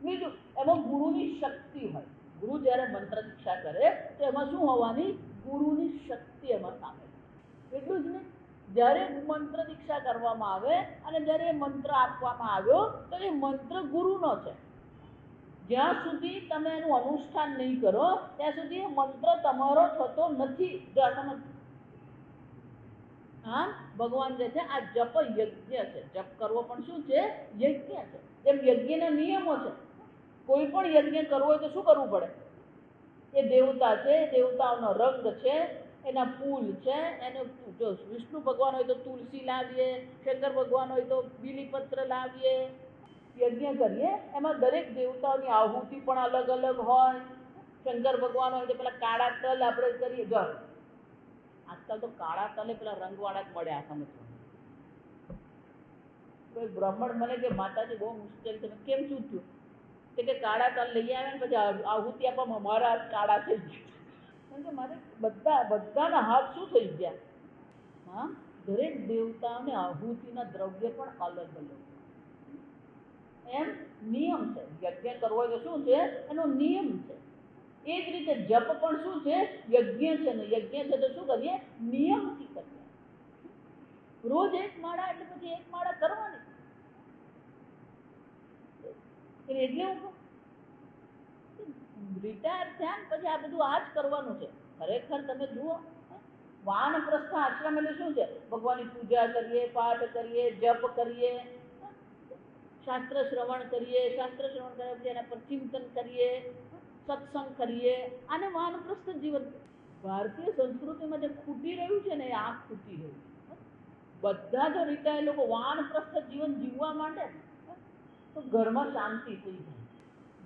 બીજું એમાં ગુરુની શક્તિ હોય. ગુરુ જ્યારે મંત્ર દીક્ષા કરે તો એમાં શું હોવાની? ગુરુની શક્તિ એમાં સામેલ. એટલું જ નહીં, જ્યારે મંત્ર દીક્ષા કરવામાં આવે અને જ્યારે એ મંત્ર આપવામાં આવ્યો તો એ મંત્ર ગુરુનો છે. જ્યાં સુધી તમે એનું અનુષ્ઠાન નહીં કરો ત્યાં સુધી એ મંત્ર તમારો થતો નથી. જો તમે આમ ભગવાન કહે છે આ જપ યજ્ઞ છે. જપ કરવો પણ શું છે? યજ્ઞ છે. જેમ યજ્ઞના નિયમો છે. કોઈ પણ યજ્ઞ કરવો હોય તો શું કરવું પડે? એ દેવતા છે, દેવતાઓનો રંગ છે, એના ફૂલ છે, એને જો વિષ્ણુ ભગવાન હોય તો તુલસી લાવીએ, શંકર ભગવાન હોય તો બીલીપત્ર લાવીએ, યજ્ઞ કરીએ. એમાં દરેક દેવતાઓની આહુતિ પણ અલગ અલગ હોય. શંકર ભગવાન હોય તો પેલા કાળા તલ આપણે કરીએ. જો આજકાલ તો કાળા તલે પેલા રંગવાળા જ મળ્યા. સમજવા કોઈ બ્રાહ્મણ મને કે માતાજી બહુ મુશ્કેલ છે. કેમ શું થયું? કે કાળા તલ લઈ આવે ને પછી આહુતિ આપવામાં મારા હાથ કાળા થઈ ગયા. કે મારે બધાના હાથ શું થઈ ગયા? હા, દરેક દેવતાઓને આહુતિના દ્રવ્ય પણ અલગ અલગ એમ નિયમ છે. યજ્ઞ કરવો હોય તો શું છે? એનો નિયમ છે. એ જ રીતે જપ પણ શું છે? યજ્ઞ છે ને. યજ્ઞ છે તો શું કરીએ? નિયમથી કરીએ. રોજ એક માળા એટલે પછી એક માળા કરવાની. એટલે હું રિટાયર થયા ને પછી આ બધું આ જ કરવાનું છે. ખરેખર તમે જુઓ, વાનપ્રસ્થ આશ્રમ એટલે શું છે? ભગવાનની પૂજા કરીએ, પાઠ કરીએ, જપ કરીએ, શાસ્ત્ર શ્રવણ કરીએ, શાસ્ત્ર શ્રવણ કર્યા પછી એના પર ચિંતન કરીએ, સત્સંગ કરીએ. આને વાનપ્રસ્થ જીવન. ભારતીય સંસ્કૃતિમાં જે ખૂટી રહ્યું છે ને એ આ ખૂટી રહ્યું છે. બધા જો રિટાયર લોકો વાનપ્રસ્થ જીવન જીવવા માટે તો ઘરમાં શાંતિ થઈ જાય.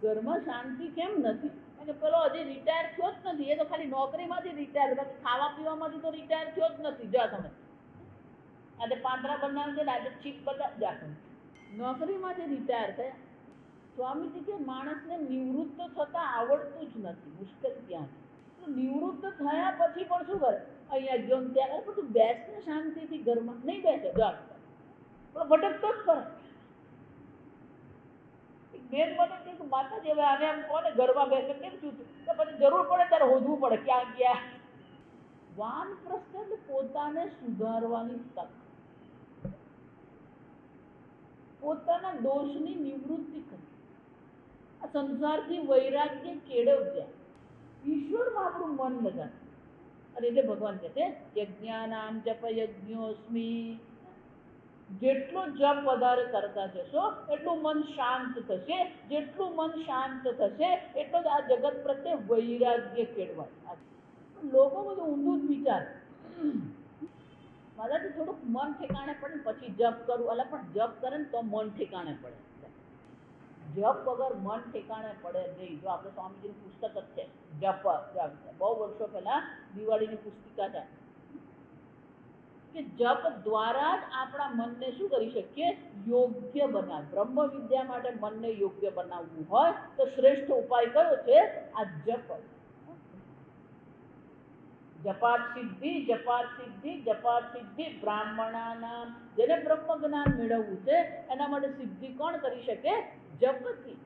ઘરમાં શાંતિ કેમ નથી? અને પેલો હજી રિટાયર થયો જ નથી. એ તો ખાલી નોકરીમાંથી રિટાયર, બાકી ખાવા પીવામાંથી તો રિટાયર થયો જ નથી. જો તમે આજે પાંદડા બનાવે છે, આજે છીપ બધા જાતો નોકરીમાંથી રિટાયર થયા. સ્વામીજી કે માણસને નિવૃત્ત થતા આવડતું જ નથી. મુશ્કેલ ત્યાં છે. નિવૃત્ત થયા પછી પણ શું કરે? અહીંયા ગયો ત્યાં બધું બેસને શાંતિથી ઘરમાં નહીં બેસે. જો ભટકતો જ કરે. બેન મને કે માતાજી હવે આને એમ કોને ઘરમાં બેસે કેમ શું? તો પછી જરૂર પડે ત્યારે હોદવું પડે ક્યાં ગયા. વાનપ્રસ્થ એટલે પોતાને સુધારવાની તક, પોતાના દોષની નિવૃત્તિ કરી, આ સંસારથી વૈરાગ્ય કેળવ્યા, ઈશ્વરમાં આપણું મન લગાડ. અને એટલે ભગવાન કહે છે યજ્ઞાનામ જપ યજ્ઞોસ્મી. જેટલો જપ વધારે કરતા જશો એટલું મન શાંત થશે. જેટલું મન શાંત થશે એટલો જ આ જગત પ્રત્યે વૈરાગ્ય કેળવાય. લોકો બધું ઊંધું જ વિચાર. મારાથી થોડુંક મન ઠેકાણે પડે પછી જપ કરું. અલા પણ જપ કરે ને તો મન ઠેકાણે પડે. જપ વગર મન ઠેકાણે પડે નહીં. જો આપણે સ્વામીજીનું પુસ્તક જ છે જપ, બહુ વર્ષો પહેલા દિવાળીની પુસ્તિકા છે કે જપ દ્વારા જ આપણા મનને શું કરી શકીએ? યોગ્ય બનાવ. બ્રહ્મ વિદ્યા માટે મનને યોગ્ય બનાવવું હોય તો શ્રેષ્ઠ ઉપાય કયો છે? આ જપ. જપાત સિદ્ધિ, જપાત સિદ્ધિ, જપાત સિદ્ધિ બ્રાહ્મણાનામ. જેને બ્રહ્મ જ્ઞાન મેળવવું છે એના માટે સિદ્ધિ કોણ કરી શકે? જપથી.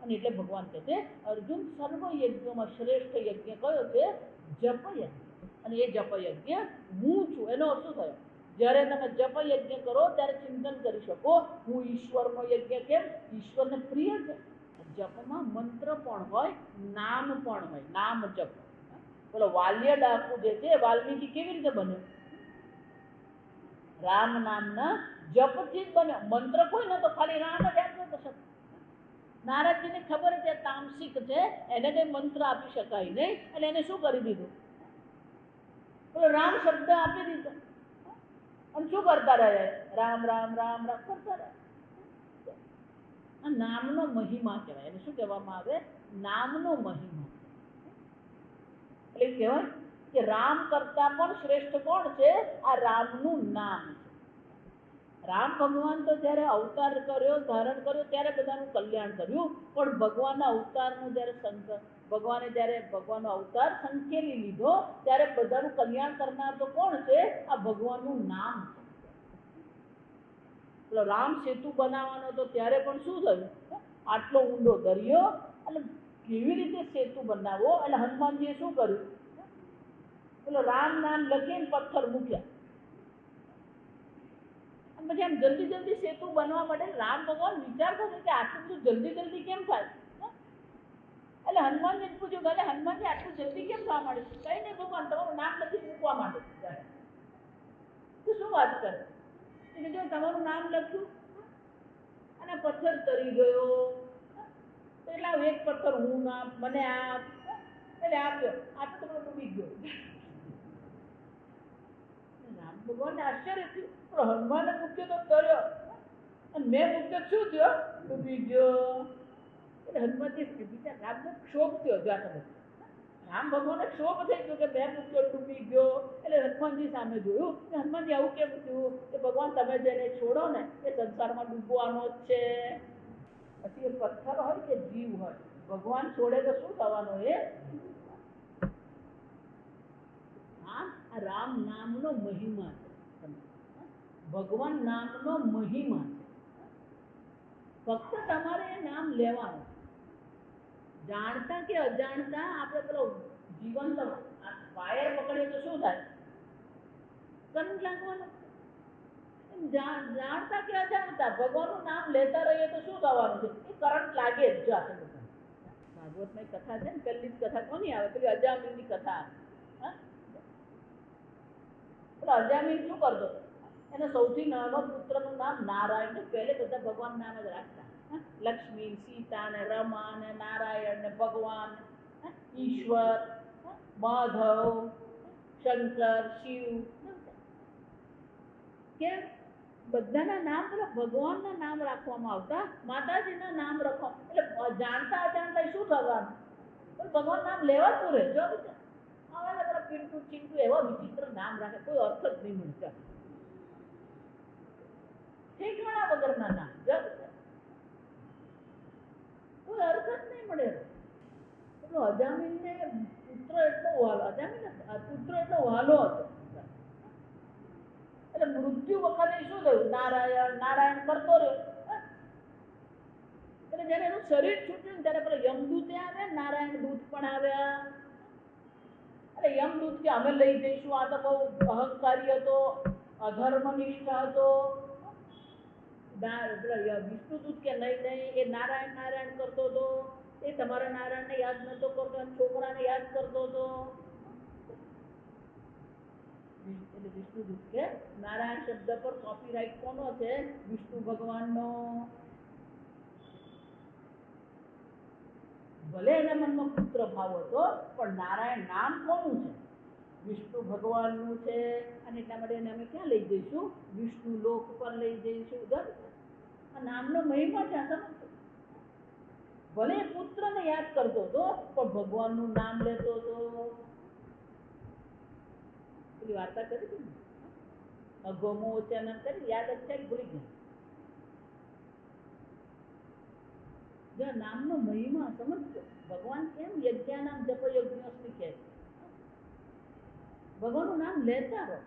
અને એટલે ભગવાન કહે છે અર્જુન સર્વ યજ્ઞોમાં શ્રેષ્ઠ યજ્ઞ કયો છે? જપ યજ્ઞ. અને એ જપ યજ્ઞ હું છું. એનો અર્થ શું થયો? જ્યારે તમે જપ યજ્ઞ કરો ત્યારે ચિંતન કરી શકો હું ઈશ્વરનો યજ્ઞ. કેમ? ઈશ્વરને પ્રિય છે. જપમાં મંત્ર પણ હોય, નામ પણ હોય. નામ જપ. પેલો વાલ્ય ડાકુ જે છે વાલ્મીકી કેવી રીતે બન્યો? રામ નામના જપથી જ બન્યો. મંત્ર કોઈ નતો, ખાલી રામ જ આપ્યો તો. નારદજીને ખબર છે તામસિક છે, એને કઈ મંત્ર આપી શકાય નહીં, એટલે એને શું કરી દીધું? પેલો રામ શબ્દ આપી દીધો. અને શું કરતા રહે? રામ રામ રામ રામ કરતા રહે. આ નામનો મહિમા કહેવાય. એને શું કહેવામાં આવે? નામનો મહિમા. એટલે કહેવાય કે રામ કરતા પણ શ્રેષ્ઠ કોણ છે? આ રામનું નામ છે. રામ ભગવાન તો જ્યારે અવતાર કર્યો, ધારણ કર્યો ત્યારે બધાનું કલ્યાણ કર્યું. પણ ભગવાનના અવતારનું જ્યારે ભગવાને જ્યારે ભગવાનનો અવતાર સંકેલી લીધો ત્યારે બધાનું કલ્યાણ કરનાર તો કોણ છે? આ ભગવાનનું નામ છે. પેલો રામ સેતુ બનાવવાનો તો ત્યારે પણ શું થયું? આટલો ઊંડો દરિયો, એટલે કેવી રીતે સેતુ બનાવવો? એટલે હનુમાનજીએ શું કર્યું? પેલો રામ નામ લખીને પથ્થર મૂક્યા. પછી આમ જલ્દી જલ્દી સેતુ બનવા માટે રામ ભગવાન વિચારતા હતા કે આટલું બધું જલ્દી કેમ થાય? એટલે હનુમાનજી પૂછ્યું કે હનુમાનજી આટલું જલ્દી કેમ થવા માંડે? કઈ નહીં ભગવાન, તમારું નામ લખી મૂકવા માંડે. તું શું વાત કરે? જો તમારું નામ લખ્યું અને પથ્થર તરી ગયો, એટલે એક પથ્થર હું નામ મને આપ, એટલે આપ્યો, આ તો તમારો ડૂબી ગયો. રામ ભગવાનને આશ્ચર્ય થયું, પણ હનુમાને મૂક્યો તો તર્યો અને મેં મૂક્યો શું થયો? ડૂબી ગયો. એટલે હનુમાનજી બીજા રામને ક્ષોભ થયો. રામ ભગવાનને ક્ષોભ થઈ ગયો કે મેં મૂક્યો ડૂબી ગયો. એટલે હનુમાનજી સામે જોયું કે હનુમાનજી આવું કેમ થયું? કે ભગવાન તમે જેને છોડો ને એ સંસારમાં ડૂબવાનો જ છે. પછી એ પથ્થર હોય કે જીવ હોય, ભગવાન છોડે તો શું થવાનું? એ આ રામ નામનો મહિમા છે. ભગવાન નામનો મહિમા છે. ફક્ત તમારે એ નામ લેવાનું. જાણતા કે અજાણતા આપણે પેલો જીવંત વાયર પકડીએ તો શું થાય? કરંટ લાગવાનો. જાણતા કે અજાણતા ભગવાનનું નામ લેતા રહીએ તો શું થવાનું છે? એ કરંટ લાગે જ. જો આપણે ભાગવતમાં એક કથા છે ને, પહેલી જ કથા કોની આવે? પેલી અજામિલની કથા આવે. પેલો અજામિલ શું કરતો? એને સૌથી નાનો પુત્રનું નામ નારાયણ. પહેલે બધા ભગવાન નામ જ રાખતા. લક્ષ્મી, સીતા ને રમા ને નારાયણ ને ભગવાન, ઈશ્વર, માધવ, શંકર, શિવ, કે બધાના નામ પેલા ભગવાનના નામ રાખવામાં આવતા. માતાજીના નામ રાખવા એટલે જાણતા અજાણતા શું થવાનું? ભગવાન નામ લેવા જ પૂરે. જો પેલા પિન્ટુ ચિંટુ એવા વિચિત્ર નામ રાખે, કોઈ અર્થ જ નહીં મળતા. ઠેકાણા વગરના નામ, કોઈ અર્થ જ નહીં મળે. એટલો અજામિલને પુત્ર એટલો વહાલો, પુત્ર એટલો વહાલો હતો. એટલે મૃત્યુ વખતે શું થયું? નારાયણ નારાયણ કરતો રહ્યો. એટલે જયારે એનું શરીર છૂટ્યું ત્યારે પેલા યમદૂત આવ્યા, નારાયણ દૂત પણ આવ્યા. એટલે યમદૂત કે અમે લઈ જઈશું, આ તો બહુ અહંકારી હતો, અધર્મનિષ્ઠ હતો. વિષ્ણુદૂત કે નહીં નહીં, એ નારાયણ નારાયણ કરતો હતો, એ તમારા નારાયણને યાદ નતો કરતો, છોકરાને યાદ કરતો હતો. એટલે વિષ્ણુદૂત કે નારાયણ શબ્દ પર કોપીરાઇટ કોનો છે? વિષ્ણુ ભગવાનનો. ભલે એના મનમાં પુત્ર ભાવ હતો, પણ નારાયણ નામ કોનું છે? વિષ્ણુ ભગવાનનું છે. અને એટલા માટે એને અમે ક્યાં લઈ જઈશું? વિષ્ણુ લોક પર લઈ જઈશું. આ નામનો મહિમા છે. ભલે પુત્રને યાદ કરતો હતો, પણ ભગવાનનું નામ લેતો હતો. પેલી વાર્તા કરી હતી, અગમો ચનન કરી, યાદ જ છે, ભૂલી ગયા. જો નામનો મહિમા સમજજો. ભગવાન કેમ યજ્ઞાનામ જપ યજ્ઞોસ્મિ કહે છે? ભગવાનનું નામ લેતા રહો.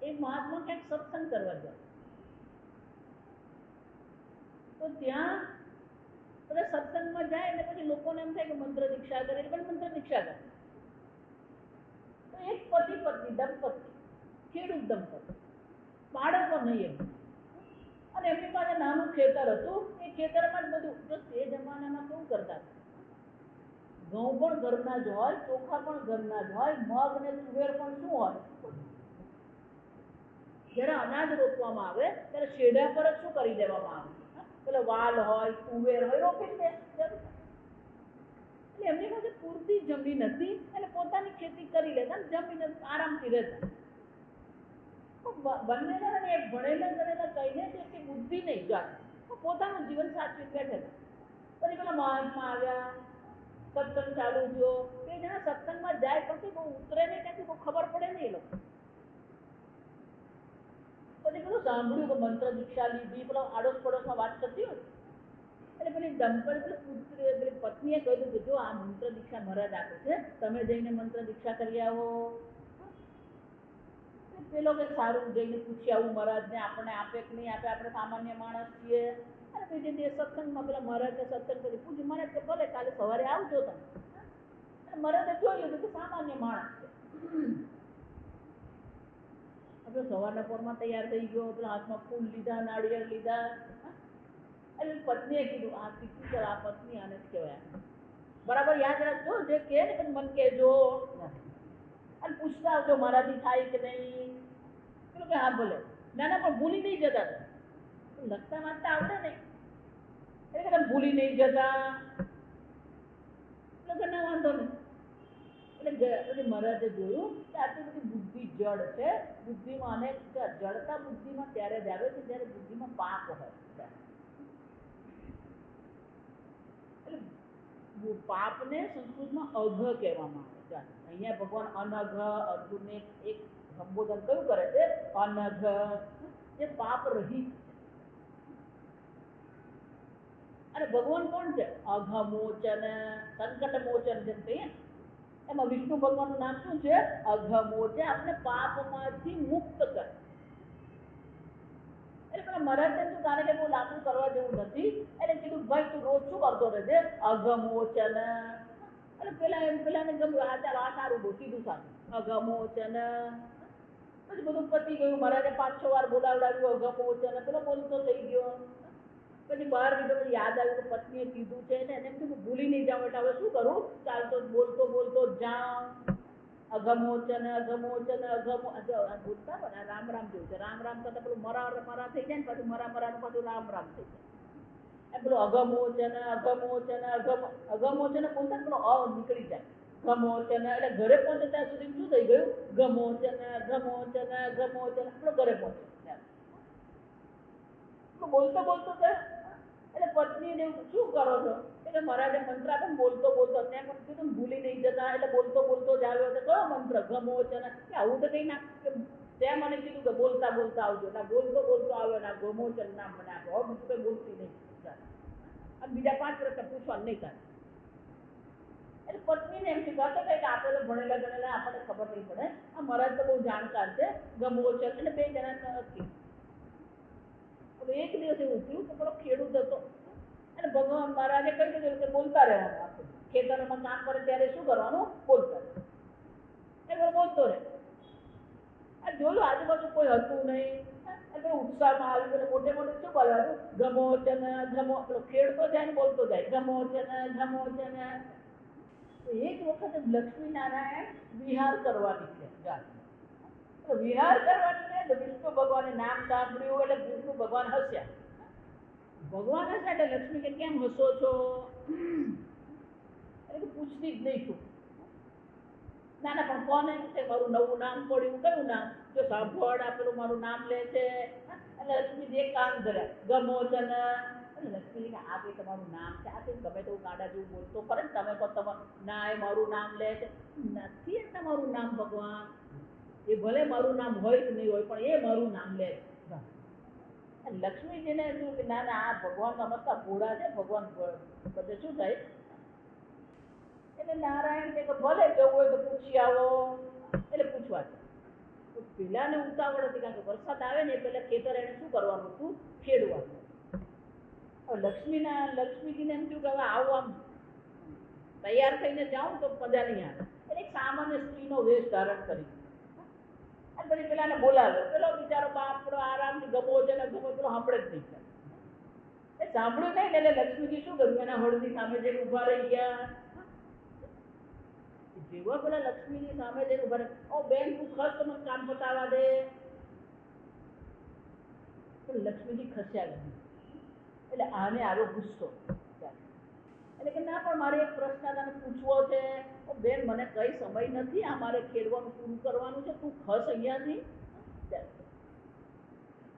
એક મહાત્મા ક્યાંક સત્સંગ કરવા જાય તો ત્યાં બધા સત્સંગમાં જાય એટલે પછી લોકોને એમ થાય કે મંત્ર દીક્ષા કરે, એટલે મંત્ર દીક્ષા કરે. તો એક પતિ પત્ની દંપતી, ખેડૂત દંપતી, બાળકો નહીં એમ, અને એમની પાસે નાનું ખેતર હતું. એ ખેતરમાં જ બધું, જો તે જમાનામાં કેવું કરતા, ઘઉં પણ ઘરના જ હોય, ચોખા પણ ઘરના જ હોય, મગ ને તુવેર પણ શું હોય? જયારે અનાજ રોપવામાં આવે ત્યારે શેઢા પર જ શું કરી દેવામાં આવે? પેલો વાલ હોય, તુવેર હોય, રોપી દે. એટલે એમની પાસે પૂરતી જમીન હતી, એટલે પોતાની ખેતી કરી લેતા, જમીન આરામથી રહેતા. બંને જણાને એક ભણેલા ગણેલા કહીને એટલી બુદ્ધિ નહીં જાત, પોતાનું જીવન સાચવી બેઠેલા. પછી પેલા મહાત્મા આવ્યા, સત્સંગ ચાલુ થયો. એ જણા સત્સંગમાં જાય પછી બહુ ઉતરે નહીં, ત્યાંથી બહુ ખબર પડે નહીં એ લોકો. પછી પેલું સાંભળ્યું કે મંત્ર દીક્ષા લીધી, પેલો આડોશ પડોશમાં વાત કરતી હોય, એટલે પેલી દંપતી પેલી પત્નીએ કહ્યું કે જો આ મંત્ર દીક્ષા મહારાજ આપે છે, તમે જઈને મંત્ર દીક્ષા કરી આવો. પેલો કે સારું, જઈને પૂછી આવું મહારાજને, આપણને આપે કે નહીં આપે, આપણે સામાન્ય માણસ છીએ. અને બીજે દિવસ સત્સંગમાં પેલા મહારાજને સત્સંગ કરી પૂછ્યું, મહારાજ કે ભલે કાલે સવારે આવજો તમે. અને મહારાજે જોઈ લીધું કે સામાન્ય માણસ છે. આપણે સવારના પોરમાં તૈયાર થઈ ગયો, પેલા હાથમાં ફૂલ લીધા, નાળિયેર લીધા. એટલે પત્નીએ કીધું, આ શીખી કર, આ પત્ની આને જ કહેવાય. બરાબર યાદ રાખજો, જે કહે ને પણ મન કહેજો અને પૂછતા આવજો મારાથી થાય કે નહીં. પેલું કે હા ભલે. ના ના પણ ભૂલી નહીં જતા, લખતા વાંચતા આવડે નહીં એટલે કે ભૂલી નહીં જતા. એટલે કે ના વાંધો નહીં. એટલે મહારાજે જોયું કે આટલી બધી બુદ્ધિ જડ છે. બુદ્ધિમાં અનેક જડતા બુદ્ધિમાં ત્યારે જ આવે છે જ્યારે બુદ્ધિમાં પાપ હોય. એટલે પાપને સંસ્કૃતમાં અઘ કહેવામાં આવે છે. અહીંયા ભગવાન અનઘ અર્જુનને એક સંબોધન કયું કરે છે? અનઘ, જે પાપ રહિત. અને ભગવાન કોણ છે? અઘમોચન, સંકટ મોચન જેમ કહીએ. એમાં વિષ્ણુ ભગવાનનું નામ શું છે? અઘમોચન, આપણે પાપમાંથી મુક્ત કરે. એટલે પેલા મહારાજ એમ તારે કે બહુ લાંબુ કરવા જેવું નથી. એટલે કીધું ભાઈ તું રોજ શું કરતો રહેજે? અઘમોચન. એટલે પેલાને ગમ્યું, આ ચાલ આ સારું બહુ સીધું સારું, અઘમોચન. પછી બધું પતી ગયું. મહારાજે 5-6 વાર બોલાવડાવ્યું અઘમોચન. પેલો બોલતો થઈ ગયો. પછી બહાર નીકળો યાદ આવ્યું કે પત્નીએ કીધું છે ને, એને કીધું ભૂલી નહીં જાઉં. એટલે હવે શું કરું? ચાલતો બોલતો બોલતો જાઉં. અઘમોચન અઘમોચન બોલતા હોય રામ રામ જેવું છે. રામ રામ કરતા પેલું મરા થઈ જાય ને, પાછું મરાનું પાછું રામ રામ થઈ જાય. એમ પેલું અઘમોચન અઘમોચન અઘમોચન બોલતા પેલો અ નીકળી જાય. ગમોચન એટલે ઘરે પહોંચે ત્યાં સુધી શું થઈ ગયું? ગમોચન ગમોચન ગમોચન. પેલો ઘરે પહોંચે બોલતો બોલતો થયો. એટલે પત્નીને શું કરો છો? એટલે મહારાજે મંત્ર આપે બોલતો બોલતો. ત્યાં પણ કીધું ભૂલી નહીં જતા, એટલે બોલતો બોલતો જ આવ્યો. એટલે કયો મંત્ર? ગમોચન. આવું તો કઈ ના, ત્યાં મને કીધું કે બોલતા બોલતા આવજો. ના બોલતો બોલતો આવ્યો, ના ગમોચન નામ મને આપ્યો. હવે બીજું કઈ બોલતી નહીં. અને બીજા 5 પ્રશ્ન પૂછવાનું નહીં થાય. એટલે પત્નીને એમ કીધું કે આપણે તો ભણેલા ગણેલા, આપણને ખબર નહીં પડે. આ મહારાજ તો બહુ જાણકાર છે. ગમોચન એટલે 2 જણા નથી. એક દિવસ એવું થયું કે પેલો ખેડૂત હતો અને ભગવાન મહારાજે કહી દીધું કે બોલતા રહેવાનું. આપણે ખેતરોમાં કામ કરે ત્યારે શું કરવાનું? બોલતા રહેવાનું. બોલતો રહે. જોયું આજુબાજુ કોઈ હતું નહીં. એટલે ઉત્સાહમાં આવ્યું એટલે મોટે મોટે શું બોલવાનું? ગમોચન ગમો. પેલો ખેડતો જાય ને બોલતો જાય ગમોચન ગમોચન. એક વખત લક્ષ્મીનારાયણ વિહાર કરવાની છે. વિહાર કરવાની ને વિષ્ણુ ભગવાને નામ સાંભળ્યું એટલે વિષ્ણુ ભગવાન હસ્યા. ભગવાન હસ્યા એટલે લક્ષ્મી કે કેમ હસો છો? એટલે પૂછતી જ નહીં છું. ના ના પણ કોને? મારું નવું નામ પડ્યું. કયું નામ? જો સાંભળ આપેલું મારું નામ લે છે. એટલે લક્ષ્મી જે કામ ધર્યા ગમોચન. લક્ષ્મી ને આ તમારું નામ છે, આ ગમે તો કાડા જેવું બોલતો ખરે ને, તમે કહો તમારું ના એ મારું નામ લે છે. નથી એ તમારું નામ ભગવાન. એ ભલે મારું નામ હોય કે નહીં હોય, પણ એ મારું નામ લે. લક્ષ્મીજીને શું કે ના ના આ ભગવાન નમસ્કાર ભોળા છે, ભગવાન બધે શું થાય. એટલે નારાયણ કે ભલે જવું હોય તો પૂછી આવો. એટલે પૂછવા છે. પેલાને ઉતાવળ હતી કારણ કે વરસાદ આવે ને પેલા ખેતર એને શું કરવાનું હતું? ખેડવાનું. લક્ષ્મીજીને એમ થયું કે હવે આવું આમ તૈયાર થઈને જાઉં તો મજા નહીં આવે. એટલે એક સામાન્ય સ્ત્રીનો વેશ ધારણ કરી. પછી પેલાને બોલાવ્યો. પેલો બિચારો બાપડો આરામથી ગમોચન ગમો પેલો સાંભળે જ નહીં. એ સાંભળ્યું નહીં ને એટલે લક્ષ્મીજી શું કર્યું? એના હળની સામે જઈને ઉભા રહી ગયા. જેવા પેલા લક્ષ્મીની સામે જઈને ઉભા રહે, ઓ બેન તું ખસ, તમે કામ પતાવા દે. લક્ષ્મીજી ખસ્યા ગઈ. એટલે આને આવ્યો ગુસ્સો. એટલે કે ના પણ મારે એક પ્રશ્ન તને પૂછવો છે. બેન મને કઈ સમય નથી, આ મારે ખેડવાનું પૂરું કરવાનું છે, તું ખસ અહીંયાથી.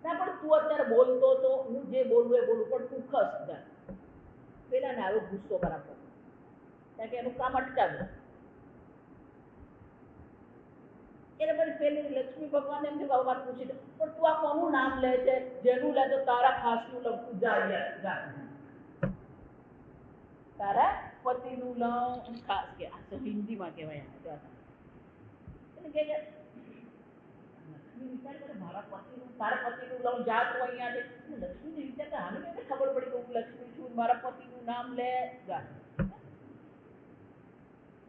ના પણ તું અત્યારે બોલતો તો હું જે બોલવું એ બોલું, પણ તું ખસ. પેલાને આવ્યો ગુસ્સો બરાબર. કારણ કે એનું કામ અટકાવ્યું. એટલે પછી પેલી લક્ષ્મી ભગવાન એમ છે કે વાત પૂછી દે, પણ તું આ કોનું નામ લે છે? જેનું લે તો તારા ખાસનું લખતું જાય. તારા પતિનું લઉં, ખાસ કે આ તો હિન્દીમાં કહેવાય એટલે કે લક્ષ્મી વિચાર કરે મારા પતિનું, તારા પતિનું લઉં, જા તું અહીંયાથી. લક્ષ્મીને વિચાર કરે હાલ કેમને ખબર પડી કે હું લક્ષ્મી છું, મારા પતિનું નામ લે, જા.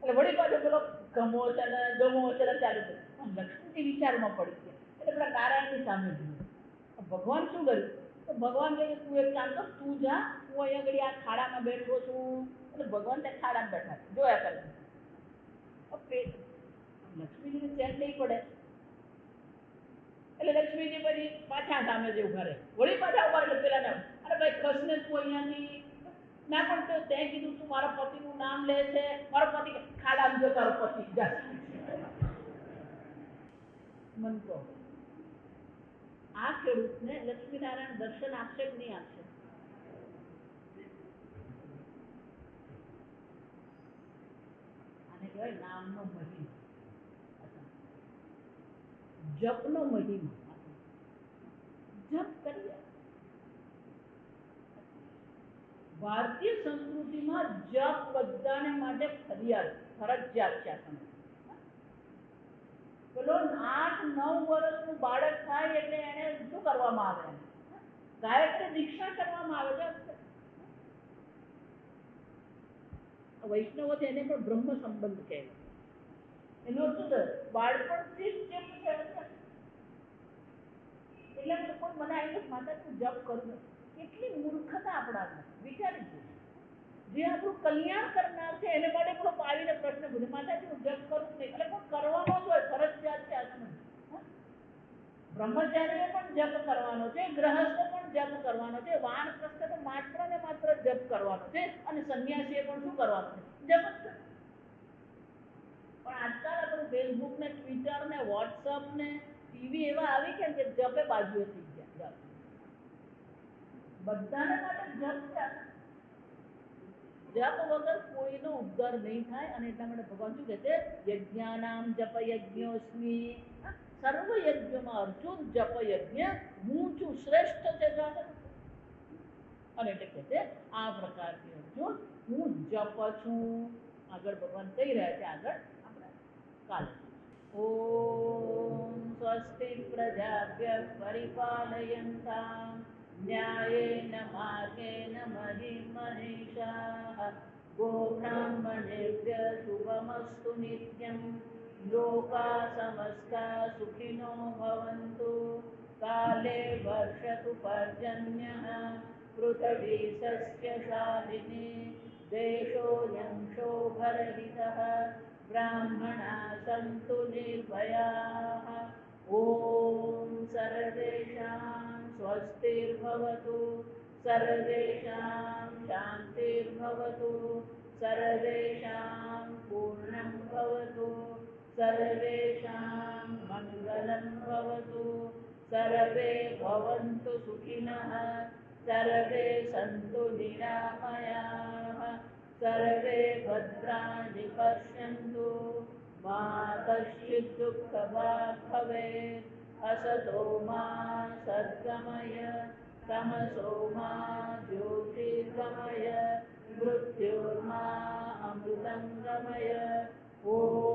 એટલે વળી પાછો પેલો ગમો છે ને ચાલુ કર્યું. લક્ષ્મીજી વિચારમાં પડી ગયા એટલે પેલા નારાયણની સામે જોયું. ભગવાન શું કર્યું? તો ભગવાન કહે તું એક કામ કર, તું જા, હું અહીંયા આગળ આ ખાડામાં બેઠો છું. એટલે ભગવાન ત્યાં ખાડામાં બેઠા જોયા કરે. લક્ષ્મીજીને ચેન નહીં પડે એટલે લક્ષ્મીજી પછી પાછા સામે જે ઉભા રહે, વળી પાછા ઉભા એટલે પેલા નામ, અરે ભાઈ ખસને તું અહીંયાથી ના, પણ તો તે કીધું તું મારા પતિનું નામ લે છે, મારો પતિ ખાડામાં જો તારો પતિ જા. મન કહો આ ખેડૂતને લક્ષ્મીનારાયણ દર્શન આપશે કે નહીં આપશે? આને કહેવાય નામનો મહિમા, જપનો મહિમા. જપ કરીએ. ભારતીય સંસ્કૃતિમાં જપ બધાને માટે ફરજિયાત છે. પેલો 8-9 વર્ષનું બાળક થાય એટલે એને શું કરવામાં આવે? ગાયત્રી દીક્ષા કરવામાં આવે છે. વૈષ્ણવો છે એને પણ બ્રહ્મ સંબંધ કહેવાય. એનો શું બાળપણથી જ જપ છે. એટલે પણ મને આવીને માતા તું જપ કરું. કેટલી મૂર્ખતા આપણા વિચારી છે. જે આપણું કલ્યાણ કરનાર છે એને માટે પેલો આવીને પ્રશ્ન પૂછે માતાજી હું જપ કરું નહીં. એટલે પણ કરવાનો જ હોય, ફરજિયાત છે. બ્રહ્મચારીએ પણ જપ કરવાનો છે, ગ્રહસ્થ પણ જપ કરવાનો છે, વાનપ્રસ્થ તો માત્ર ને માત્ર જપ કરવાનો છે, અને સંન્યાસીએ પણ શું કરવાનું છે? જપ જ. પણ આજકાલ આપણું ફેસબુક ને ટ્વિટર ને વોટ્સઅપ ને ટીવી એવા આવી કે જપે બાજુએ થઈ ગયા. બધાને માટે જપ છે. જપ વગર કોઈનો ઉદ્ધાર નહીં થાય. અને એટલા માટે ભગવાન શું કહે છે? યજ્ઞાનામ જપ યજ્ઞોસ્મી. સર્વ યજ્ઞમાં અર્જુન જપ યજ્ઞ હું છું, શ્રેષ્ઠ છે. અને એટલે કહે છે આ પ્રકારથી અર્જુન હું જપ છું. આગળ ભગવાન કહી રહ્યા છે. આગળ આપણે કાલે ઓમ સ્વસ્તિ પ્રજાભ્ય પરિપાલયન્તામ ન્યાયેન માર્ગેણ મહિં મનીષાઃ ગોબ્રાહ્મણેભ્ય શુભમસ્તુ નિત્યં લોકા સમસ્તા સુખિનો ભવन्तુ કાલે વર્ષતુ પર્જન્યઃ પૃથ્વી સસ્યશાલિની દેશોऽયં શોભરહિતઃ બ્રાહ્મણા સन्तુ નિર્ભયાઃ ઓમ સર્વેષાં સ્વસ્તિર્ભવતુ સર્વેષાં શાંતિર્ભવતુ સર્વેષાં પૂર્ણં ભવતુ સર્વેષાં મંગલં ભવતુ સર્વે ભવन्तુ સુખિનઃ સર્વે સन्तુ નિરામયાઃ સર્વે ભદ્રાણિ પશ્યन्तુ મા કશ્ચિत् દુઃખભાગ્ ભવેत् असतो मा सद्गमय तमसो मा ज्योतिर्गमय मृत्योर्मा अमृतं गमय। ॐ